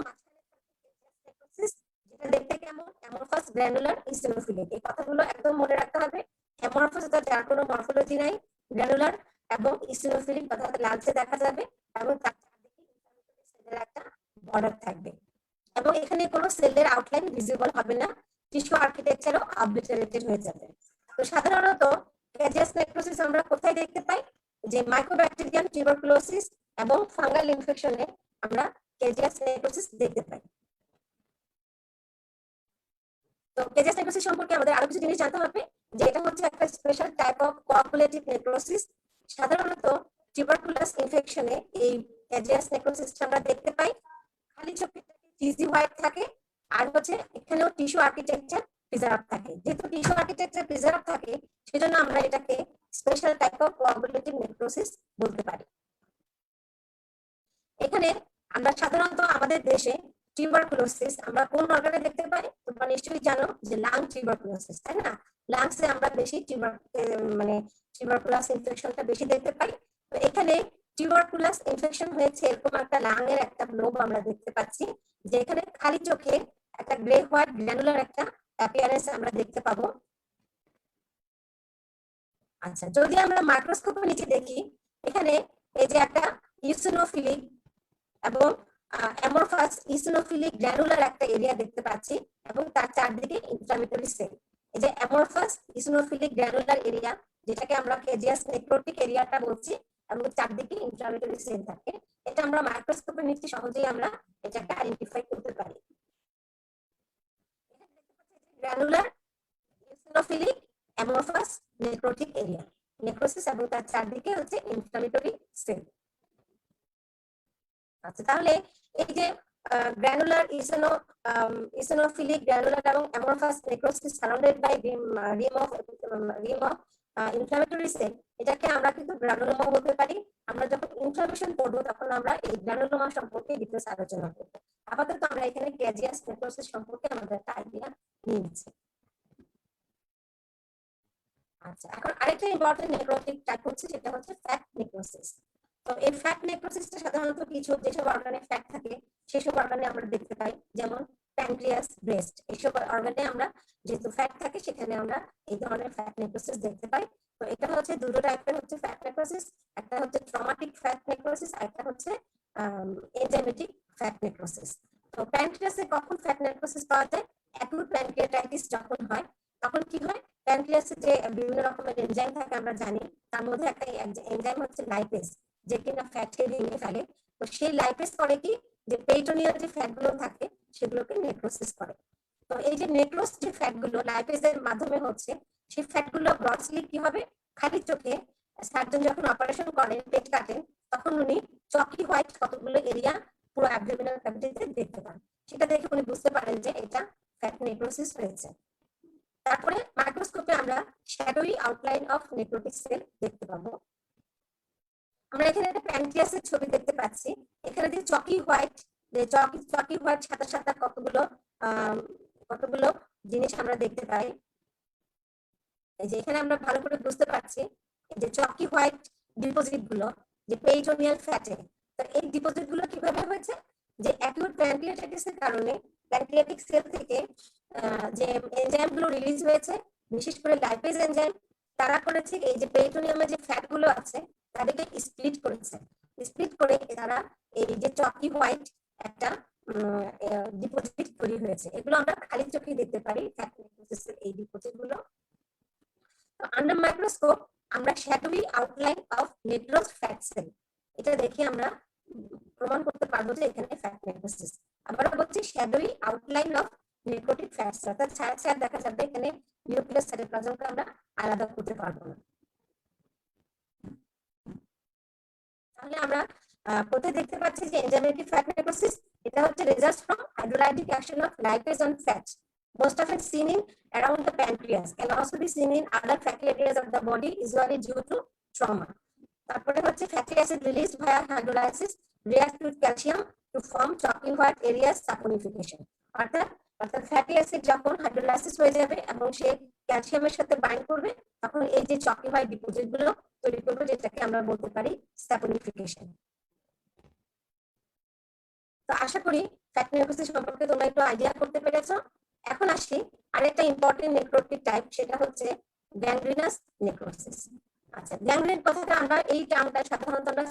Speaker 1: যেটা দেখতে কেমন, অ্যামরফাস গ্র্যানুলার ইসিনোফিলিক। এই কথাগুলো একদম মনে রাখতে হবে। অ্যামরফাস, যার কোনো মরফোলজি নাই, গ্র্যানুলার এবং ইসিনোফিলিক, অর্থাৎ লালচে দেখা যাবে, এবং তার চারদিকে সেলের একটা বর্ডার থাকবে, এবং এখানে কোনো সেলের আউটলাইন ভিজিবল হবে না, টিস্যু আর্কিটেকচারও অবলিটারেটেড হয়ে যাবে। তো সাধারণত ক্যাজিয়াস নেক্রোসিস আমরা কোথায় দেখতে পাই, যে মাইক্রোব্যাকটেরিয়াম টিউবারকুলোসিস এবং ফাঙ্গাল ইনফেকশনে আমরা ক্যাজিয়াস নেক্রোসিস দেখতে পাই। তো ক্যাজিয়াস নেক্রোসিস সম্পর্কে আমাদের আরো কিছু জিনিস জানতে হবে, যে এটা হচ্ছে একটা special type of coagulative necrosis. সাধারণত টিউবারকুলাস ইনফেকশনে এই ক্যাজিয়াস নেক্রোসিস আমরা দেখতে পাই। খালি চোখে চিজি হোয়াইট থাকে, আর হচ্ছে এখানেও টিস্যু আর্কিটেকচার প্রিজার্ভ থাকে। যেহেতু টিস্যু আর্কিটেকচার প্রিজার্ভ থাকে, সেজন্য আমরা এটাকে special type of coagulative necrosis বলতে পারি। এখানে আমরা সাধারণত আমাদের দেশে টিউবারকুলোসিস আমরা কোন অর্গানে দেখতে পাই, তোমরা নিশ্চয়ই জানো যে লাং টিউবারকুলোসিস, তাই না? লাংসে আমরা বেশি টিউবারকুলাস ইনফেকশনটা বেশি দেখতে পাই। তো এখানে টিউবারকুলাস ইনফেকশন হয়েছে এরকম একটা লাং এর একটা লোব আমরা দেখতে পাচ্ছি, যে এখানে খালি চোখে একটা গ্রে হোয়াইট গ্র্যানুলার একটা অ্যাপিয়ারেন্স আমরা দেখতে পাবো। আচ্ছা, যদি আমরা মাইক্রোস্কোপের নিচে দেখি, এখানে এই যে একটা ইওসিনোফিলিক এবং অ্যামরফাস ইসিনোফিলিক গ্র্যানুলার একটা এরিয়া দেখতে পাচ্ছি এবং তার চারদিকে ইনফ্লামেটরি সেল। এই যে অ্যামরফাস ইসিনোফিলিক গ্র্যানুলার এরিয়া, যেটাকে আমরা কেজিয়াস নেক্রোটিক এরিয়াটা বলছি, এবং চারদিকে ইনফ্লামেটরি সেল থাকে, এটা আমরা মাইক্রোস্কোপের নিচে সহজেই আমরা এটাকে আইডেন্টিফাই করতে পারি। Granular eosinophilic amorphous necrotic area, necrosis এবং তার চারদিকে হচ্ছে ইনফ্লামেটরি সেল। আচ্ছা, তাহলে এই যে গ্র্যানুলার ইসিনোফিলিক গ্র্যানুলার এবং amorphous necrosis surrounded by rim of inflammatory cell, এটাকে আমরা কিন্তু গ্রানুলোমা বলতে পারি। আমরা যখন ইনফ্লামেশন পড়বো তখন আমরা এই গ্রানুলোমা সম্পর্কে ডিটেইলস আলোচনা করব। আপাতত আমরা এখানে কেজিয়াস নেক্রোসিস সম্পর্কে আমাদের একটা আইডিয়া নিয়ে নিচ্ছি। আচ্ছা, এখন আরেকটা ইম্পর্টেন্ট নেক্রোটিক টাইপ হচ্ছে, সেটা হচ্ছে ফ্যাট নেক্রোসিস। তো এই ফ্যাট নেক্রোসিসটা সাধারণত কিছু যেসব অর্গানে ফ্যাট থাকে সেসব অর্গানে আমরা দেখতে পাই, যেমন প্যানক্রিয়াস, ব্রেস্ট, এইসব অর্গানে আমরা যেহেতু ফ্যাট থাকে সেখানে আমরা এই ধরনের ফ্যাট নেক্রোসিস দেখতে পাই। তো এটা হচ্ছে দুটো টাইপের হচ্ছে ফ্যাট নেক্রোসিস, একটা হচ্ছে ট্রমাটিক ফ্যাট নেক্রোসিস, আর একটা হচ্ছে এনজাইমেটিক ফ্যাট নেক্রোসিস। তো প্যানক্রিয়াসে কখন ফ্যাট নেক্রোসিস পাওয়া যায়? অ্যাকুট প্যানক্রিয়াটাইটিস যখন হয় তখন কি হয়, প্যানক্রিয়াসে যে বিভিন্ন রকমের এনজাইম থাকে আমরা জানি, তার মধ্যে একটা এনজাইম হচ্ছে লাইপেজ, যে কিনা ফ্যাটকে ভেঙে ফেলে। তো সেই লাইপেজ করে কি, যে পেরিটোনিয়াল যে ফ্যাট গুলো থাকে সেগুলোকে নেক্রোসিস করে। তো এই যে নেক্রোস যে ফ্যাট গুলো লাইপেজের মাধ্যমে হচ্ছে, সেই ফ্যাট গুলো ব্রডলি কি হবে, খালি চোখে সার্জন যখন অপারেশন করেন, পেট কাটেন, তখন উনি চকি হোয়াইট কতগুলো এরিয়া পুরো অ্যাবডোমিনাল ক্যাভিটিতে দেখতে পান। সেটা দেখে উনি বুঝতে পারেন যে এটা ফ্যাট নেক্রোসিস হয়েছে। তারপরে মাইক্রোস্কোপে আমরা shadowy outline of necrotic cell দেখতে পাবো। আমরা এখানে একটা প্যানক্রিয়াসের ছবি দেখতে পাচ্ছি। এখানে যে চকি হোয়াইট, চকি হোয়াইট সাদা সাদা কতগুলো জিনিস আমরা দেখতে পাই। এই যে এখানে আমরা ভালো করে বুঝতে পারছি এই যে চকি হোয়াইট ডিপোজিট গুলো যে পেরিটোনিয়াল ফ্যাটে। তো এই ডিপোজিট গুলো কিভাবে হয়েছে, যে অ্যাকিউট প্যানক্রিয়াটাইটিসের কারণে প্যানক্রিয়াটিক সেল থেকে যে এনজাইম গুলো রিলিজ হয়েছে, বিশেষ করে লাইপেজ এনজাইম, তারা করেছে এই যে পেরিটোনিয়ামে যে ফ্যাট গুলো আছে তাদেরকে স্প্লিট করেছে। স্প্লিট করে তারা এই যে চকি হোয়াইট একটা ডিপোজিট তৈরি হয়েছে। এগুলো আমরা খালি চোখে দেখতে পারি, ফ্যাট নেক্রোসিসের এই ডিপোজিট গুলো। আন্ডার মাইক্রোস্কোপ আমরা shadowy outline of necrosed fat cell, এটা দেখে আমরা প্রমাণ করতে পারবো যে এখানে ফ্যাট নেক্রোসিস। আবার বলছি shadowy outline of necrotic fat sell, অর্থাৎ ছায়া ছায়া দেখা যাবে, এখানে নিউক্লিয়াস সাইটোপ্লাজমকে আমরা আলাদা করতে পারবো না। তাহলে আমরা কোথায় দেখতে পাচ্ছি যে এনজাইমেটিক ফ্যাট নেক্রোসিস, এটা হচ্ছে results from hydrolytic action of lipase on fat, most of it seen in around the pancreas, can also be seen in other fatty areas of the body, usually due to trauma. তারপরে হচ্ছে fatty acid released via hydrolysis react with calcium to form chalky white areas saponification. অর্থাৎ fatty acid যখন hydrolysis হয়ে যাবে এবং সে ক্যালসিয়ামের সাথে bind করবে, তখন এই যে চকি হোয়াইট ডিপোজিট গুলো তৈরি করবে, যেটাকে আমরা বলতে পারি স্যাপনিফিকেশন। তো আশা করি ফ্যাট নেক্রোসিস সম্পর্কে তোমরা একটু আইডিয়া করতে পেরেছো। এখন আসি আরেকটা ইম্পর্টেন্ট নেক্রোটিক টাইপ, সেটা হচ্ছে গ্যাংগ্রিনাস নেক্রোসিস। আচ্ছা, গ্যাংগ্রিন কথাটা আমরা এই টার্মটা সাধারণত আমরা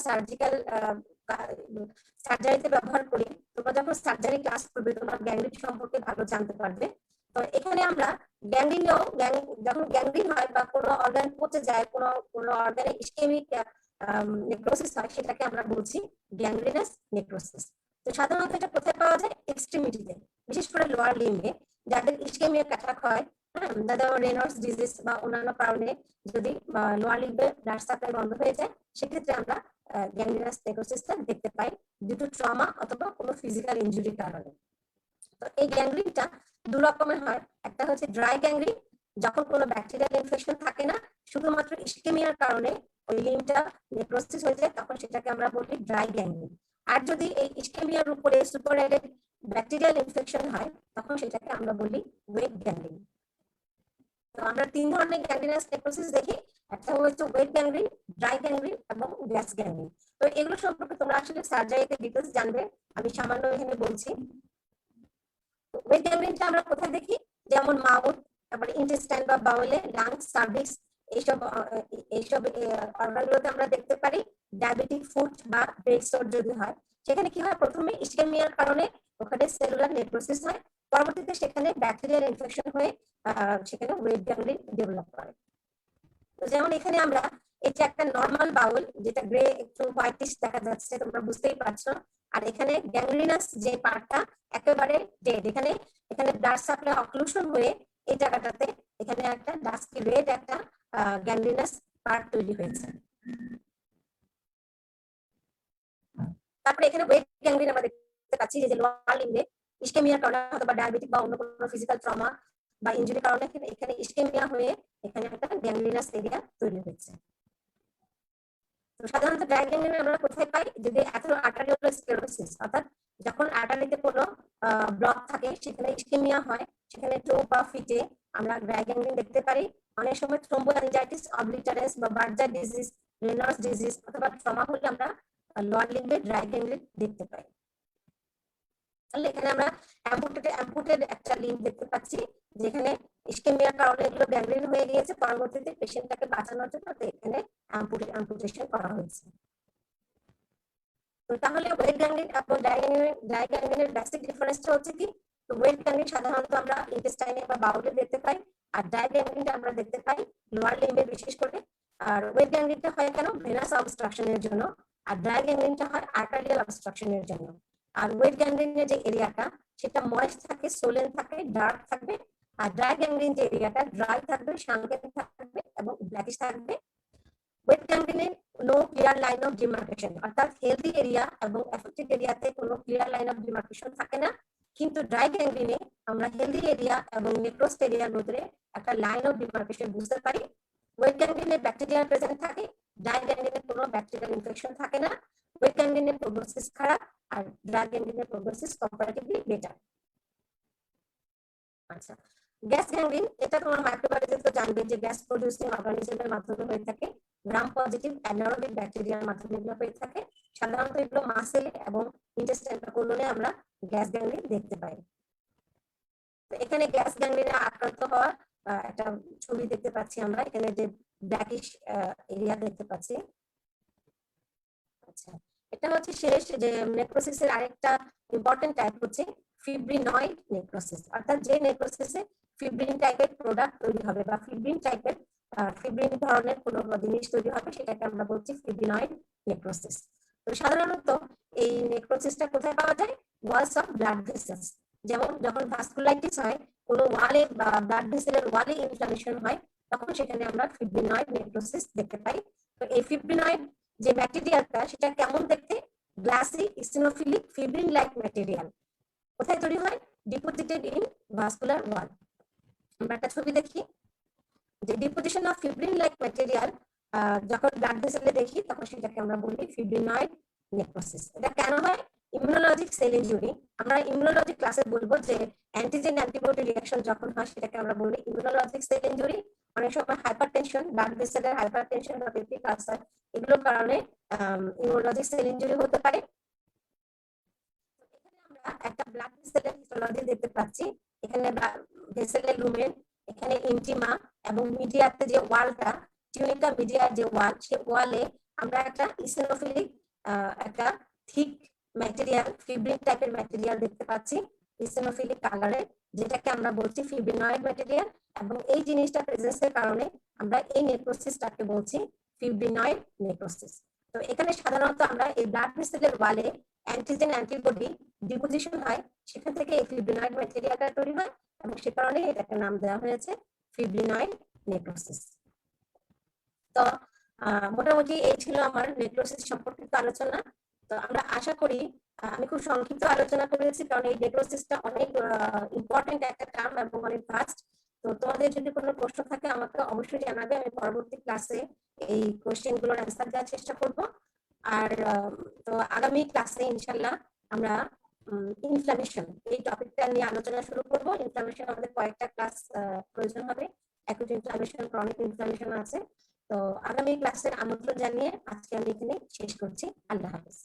Speaker 1: সার্জারিতে ব্যবহার করি। তোমরা যখন সার্জারি ক্লাস করবে তোমরা গ্যাংগ্রিন সম্পর্কে ভালো জানতে পারবে। তো এখানে আমরা যখন গ্যাংগ্রিন হয় বা কোনো অর্গান পচে যায়, কোনো অর্গানে ইসকেমিক নেক্রোসিস হয়, সেটাকে আমরা বলছি গ্যাংগ্রিনাস নেক্রোসিস। তো সাধারণত এটা কোথায় পাওয়া যায়? এক্সট্রিমিটিতে, বিশেষ করে লোয়ার লিম্বে যাদের ইসকেমিয়া অ্যাটাক হয়, যাদের রেনল্ডস ডিজিজ বা অন্যান্য কারণে যদি লোয়ার লিম্বে ব্লাড সাপ্লাই বন্ধ হয়ে যায়, সেক্ষেত্রে আমরা গ্যাংগ্রিনাস নেক্রোসিসটা দেখতে পাই ডিউ টু ট্রমা অথবা কোনো ফিজিক্যাল ইনজুরির কারণে। তো এই গ্যাংগ্রিনটা দু রকমের হয়, একটা হচ্ছে ড্রাই গ্যাংগ্রিন, যখন কোনো ব্যাকটেরিয়াল ইনফেকশন থাকে না, শুধুমাত্র ইসকেমিয়ার কারণে ওই লিম্বটা নেক্রোসিস হয়ে যায়, তখন সেটাকে আমরা বলি ড্রাই গ্যাংগ্রিন। আর যদি এই ইসকেমিয়ার উপরে সুপারঅ্যাডেড ব্যাকটেরিয়াল ইনফেকশন হয়, তখন সেটাকে আমরা বলি ওয়েট গ্যাংগ্রিন। তো আমরা তিন ধরনের গ্যাংগ্রিনাস নেক্রোসিস দেখি, একটা হচ্ছে ওয়েট গ্যাংগ্রিন, ড্রাই গ্যাংগ্রিন এবং গ্যাস গ্যাংগ্রিন। তো এগুলো সম্পর্কে তোমরা আসলে সার্জারিতে ডিটেইলস জানবে, আমি সামান্য এখানে বলছি। ওয়েট গ্যাংগ্রিনটা আমরা কোথায় দেখি? যেমন মাউথ, তারপরে ইন্টেস্টাইন বা বাউলে, লাংস, সার্ভিক্স, এইসব এইসব অর্গানগুলোতে আমরা দেখতে পারি ডায়াবেটিক ফুট বা ব্রেক সোর যদি হয়, সেখানে কি হয়, প্রথমে ইস্কেমিয়ার কারণে ওখানে সেলুলার নেক্রোসিস হয়, পরবর্তীতে সেখানে ব্যাকটেরিয়াল ইনফেকশন হয়ে সেখানে ওয়েট গ্যাংগ্রিন ডেভেলপ করে। তো যেমন এখানে আমরা এটা একটা নরমাল বাউল, যেটা গ্রে একটু হোয়াইটিশ দেখা যাচ্ছে, তোমরা বুঝতেই পারছো। আর এখানে গ্যাংগ্রিনাস যে পার্টটা একেবারে ডেড, এখানে এখানে ব্লাড সাপ্লাই অক্লুশন হয়ে এই জায়গাটাতে এখানে একটা ডাস্কি রেড একটা গ্যাংগ্রিনাস পার্ট তৈরি হয়েছে। তারপরে এখানে ওয়েট গ্যাংগ্রিন আমরা দেখতে পাচ্ছি যে লোয়ার লিম্বে ইসকেমিয়ার কারণে অথবা ডায়াবেটিক বা অন্য কোনো ফিজিক্যাল ট্রমা বা ইনজুরি কারণে এখানে ইসকেমিয়া হয়ে এখানে একটা গ্যাংগ্রিনাস এরিয়া তৈরি হয়েছে। তো সাধারণত ড্রাই গ্যাংগ্রিন আমরা কোথায় পাই, যদি আর্টারিওস্ক্লেরোসিস অর্থাৎ যখন আর্টারিতে কোনো ব্লক থাকে, সেখানে ইসকেমিয়া হয়, সেখানে টো বা ফিটে আমরা ড্রাই গ্যাংগ্রিন দেখতে পারি। অনেক সময় থ্রোম্বোঅ্যানজাইটিস অবলিটারেন্স বা বার্জার ডিজিজ, রেনল্ডস ডিজিজ অথবা ট্রমা হলে আমরা লোয়ার লিম্বে ড্রাই গ্যাংগ্রিন দেখতে পাই। তাহলে এখানে আমরা অ্যাম্পুটেড একটা লিম্ব দেখতে পাচ্ছি, যেখানে ইসকেমিয়ার কারণে এগুলো গ্যাংগ্রিন হয়ে গিয়েছে, পরবর্তীতে পেশেন্টটাকে বাঁচানোর জন্য এখানে অ্যাম্পুটেশন করা হয়েছে। তো তাহলে ওয়েট গ্যাংগ্রিন এবং ড্রাই গ্যাংগ্রিনের বেসিক ডিফারেন্সটা হচ্ছে কি, তো ওয়েট গ্যাংগ্রিন সাধারণত আমরা ইন্টেস্টাইনে বা বাউলে দেখতে পাই, আর ড্রাই গ্যাংগ্রিনটা আমরা দেখতে পাই লোয়ার লিম্বে বিশেষ করে। আর ওয়েট গ্যাংগ্রিনটা হয় কেন, ভেনাস অবস্ট্রাকশনের জন্য, আর ড্রাই গ্যাংগ্রিনটা হয় আর্টারিয়াল অবস্ট্রাকশনের জন্য। আর ওয়েট গ্যাংগ্রিনের যে এরিয়াটা সেটা ময়েস্ট থাকে, সোলেন থাকে, ডার্ক থাকবে। আর ড্রাই গ্যাংগ্রিন যে এরিয়াটা ড্রাই থাকবে, সাংকেতিক থাকবে এবং ব্ল্যাকিশ থাকবে। ওয়েট গ্যাংগ্রিনে no clear line of demarcation, অর্থাৎ হেলদি এরিয়া এবং এফেক্টেড এরিয়াতে কোনো ক্লিয়ার লাইন অফ ডিমার্কেশন থাকে না, কিন্তু ড্রাই গ্যাংগ্রিনে আমরা হেলদি এরিয়া এবং নেক্রোসড এরিয়ার মধ্যে একটা লাইন অফ ডিমার্কেশন বুঝতে পারি। ওয়েট গ্যাংগ্রিনে ব্যাকটেরিয়া প্রেজেন্ট থাকে, ড্রাই গ্যাংগ্রিনে কোনো ব্যাকটেরিয়াল ইনফেকশন থাকে না। ওয়েট গ্যাংগ্রিনের প্রোগনোসিস খারাপ, আর ড্রাই গ্যাংগ্রিনের প্রোগনোসিস কম্পারেটিভলি বেটার। আচ্ছা, গ্যাস গ্যাংগ্রিন, এটা তোমার মাইক্রোবায়োলজিতে জানবে যে গ্যাস প্রোডিউসিং অর্গানিজমের মাধ্যমে হয়ে থাকে, গ্রাম পজিটিভ অ্যানারোবিক ব্যাকটেরিয়ার মাধ্যমে এগুলো হয়ে থাকে। সাধারণত এগুলো মাসেল এবং ইন্টেস্টাইন বা কোলনে আমরা গ্যাস গ্যাংগ্রিন দেখতে পাই। তো এখানে গ্যাস গ্যাংগ্রিনে আক্রান্ত হওয়া একটা ছবি দেখতে পাচ্ছি আমরা, এখানে যে ব্ল্যাকিশ এরিয়া দেখতে পাচ্ছি। আচ্ছা, এটা হচ্ছে শেষ যে নেক্রোসিসের আরেকটা ইম্পর্টেন্ট টাইপ হচ্ছে ফিব্রিনয়েড নেক্রোসিস, অর্থাৎ যে নেক্রোসিসে ফিব্রিন টাইপের প্রোডাক্ট তৈরি হবে বা ফিব্রিন টাইপের ফিব্রিন ধরনের কোনো জিনিস তৈরি হবে, সেটাকে আমরা বলছি ফিব্রিনয়েড নেক্রোসিস। তো সাধারণত এই নেক্রোসিসটা কোথায় পাওয়া যায়, ওয়ালস অফ ব্লাড ভেসেলস, যেমন যখন ভাস্কুলাইটিস হয়, কোনো ওয়ালে বা ব্লাড ভেসেলের ওয়ালে ইনফ্লামেশন হয়, তখন সেখানে আমরা ফিব্রিনয়েড নেক্রোসিস দেখতে পাই। তো এই ফিব্রিনয়েড যে ম্যাটেরিয়ালটা সেটা কেমন দেখতে, গ্লাসি ইসিনোফিলিক ফিব্রিন লাইক ম্যাটেরিয়াল। কোথায় তৈরি হয়, ডিপোজিটেড ইন ভাস্কুলার ওয়াল। আমরা একটা ছবি দেখি যে deposition of fibrin like material যখন ব্লাড ভেসেলে দেখি, তখন সেটাকে আমরা বলি ফিব্রিনয়েড নেক্রোসিস। এটা কেন হয়, ইমিউনোলজিক সেল ইনজুরি। আমরা ইমিউনোলজি ক্লাসে বলবো যে অ্যান্টিজেন অ্যান্টিবডি রিঅ্যাকশন যখন হয়, সেটাকে আমরা বলি ইমিউনোলজিক সেল ইনজুরি। অনেক সময় হাইপারটেনশন, ব্লাড ভেসেলের হাইপারটেনশন বা পেপটিক আলসার, এগুলোর কারণে ইমিউনোলজিক সেল ইনজুরি হতে পারে। এখানে আমরা একটা ব্লাড ভেসেলের হিস্টোলজি দেখতে পাচ্ছি, এখানে ভেসেলের লুমেন, এখানে ইনটিমা এবং মিডিয়াতে যে ওয়ালটা, টিউনিকা মিডিয়ার যে ওয়াল, সেই ওয়ালে আমরা একটা ইসিনোফিলিক একটা থিক ম্যাটেরিয়াল, ফিব্রিন টাইপের ম্যাটেরিয়াল দেখতে পাচ্ছি, ইসিনোফিলিক কালারের, যেটাকে আমরা বলছি ফিব্রিনয়েড ম্যাটেরিয়াল। এবং এই জিনিসটা প্রেজেন্সের কারণে আমরা এই নেক্রোসিসটাকে বলছি ফিব্রিনয়েড নেক্রোসিস। তো এখানে সাধারণত আমরা এই ব্লাড ভেসেলের ওয়ালে অ্যান্টিজেন অ্যান্টিবডি ডিপোজিশন হয়, সেখান থেকে এই ফিব্রিনয়েড ম্যাটেরিয়ালটা তৈরি হয়, এবং সে কারণে এটাকে নাম দেওয়া হয়েছে ফিব্রিনয়েড নেক্রোসিস। তো মোটামুটি এই ছিল আমার নেক্রোসিস সম্পর্কিত আলোচনা। তো আমরা আশা করি, আমি খুব সংক্ষিপ্ত আলোচনা করেছি কারণ এই নেক্রোসিসটা অনেক ইম্পর্টেন্ট একটা টার্ম এবং অনেক ফাস্ট। তো তোমাদের যদি কোনো প্রশ্ন থাকে আমাকে অবশ্যই জানাবে, আমি পরবর্তী ক্লাসে এই কোশ্চেন গুলোর অ্যান্সার দেওয়ার চেষ্টা করব। আর তো আগামী ক্লাসে ইনশাল্লাহ আমরা ইনফ্লামেশন এই টপিকটা নিয়ে আলোচনা শুরু করব। ইনফ্লামেশন আমাদের কয়েকটা ক্লাস প্রয়োজন হবে, অ্যাকুট ইনফ্লামেশন, ক্রনিক ইনফ্লামেশন আছে। তো আগামী ক্লাসের আমন্ত্রণ জানিয়ে আজকে আমি এখানে শেষ করছি। আল্লাহ হাফেজ।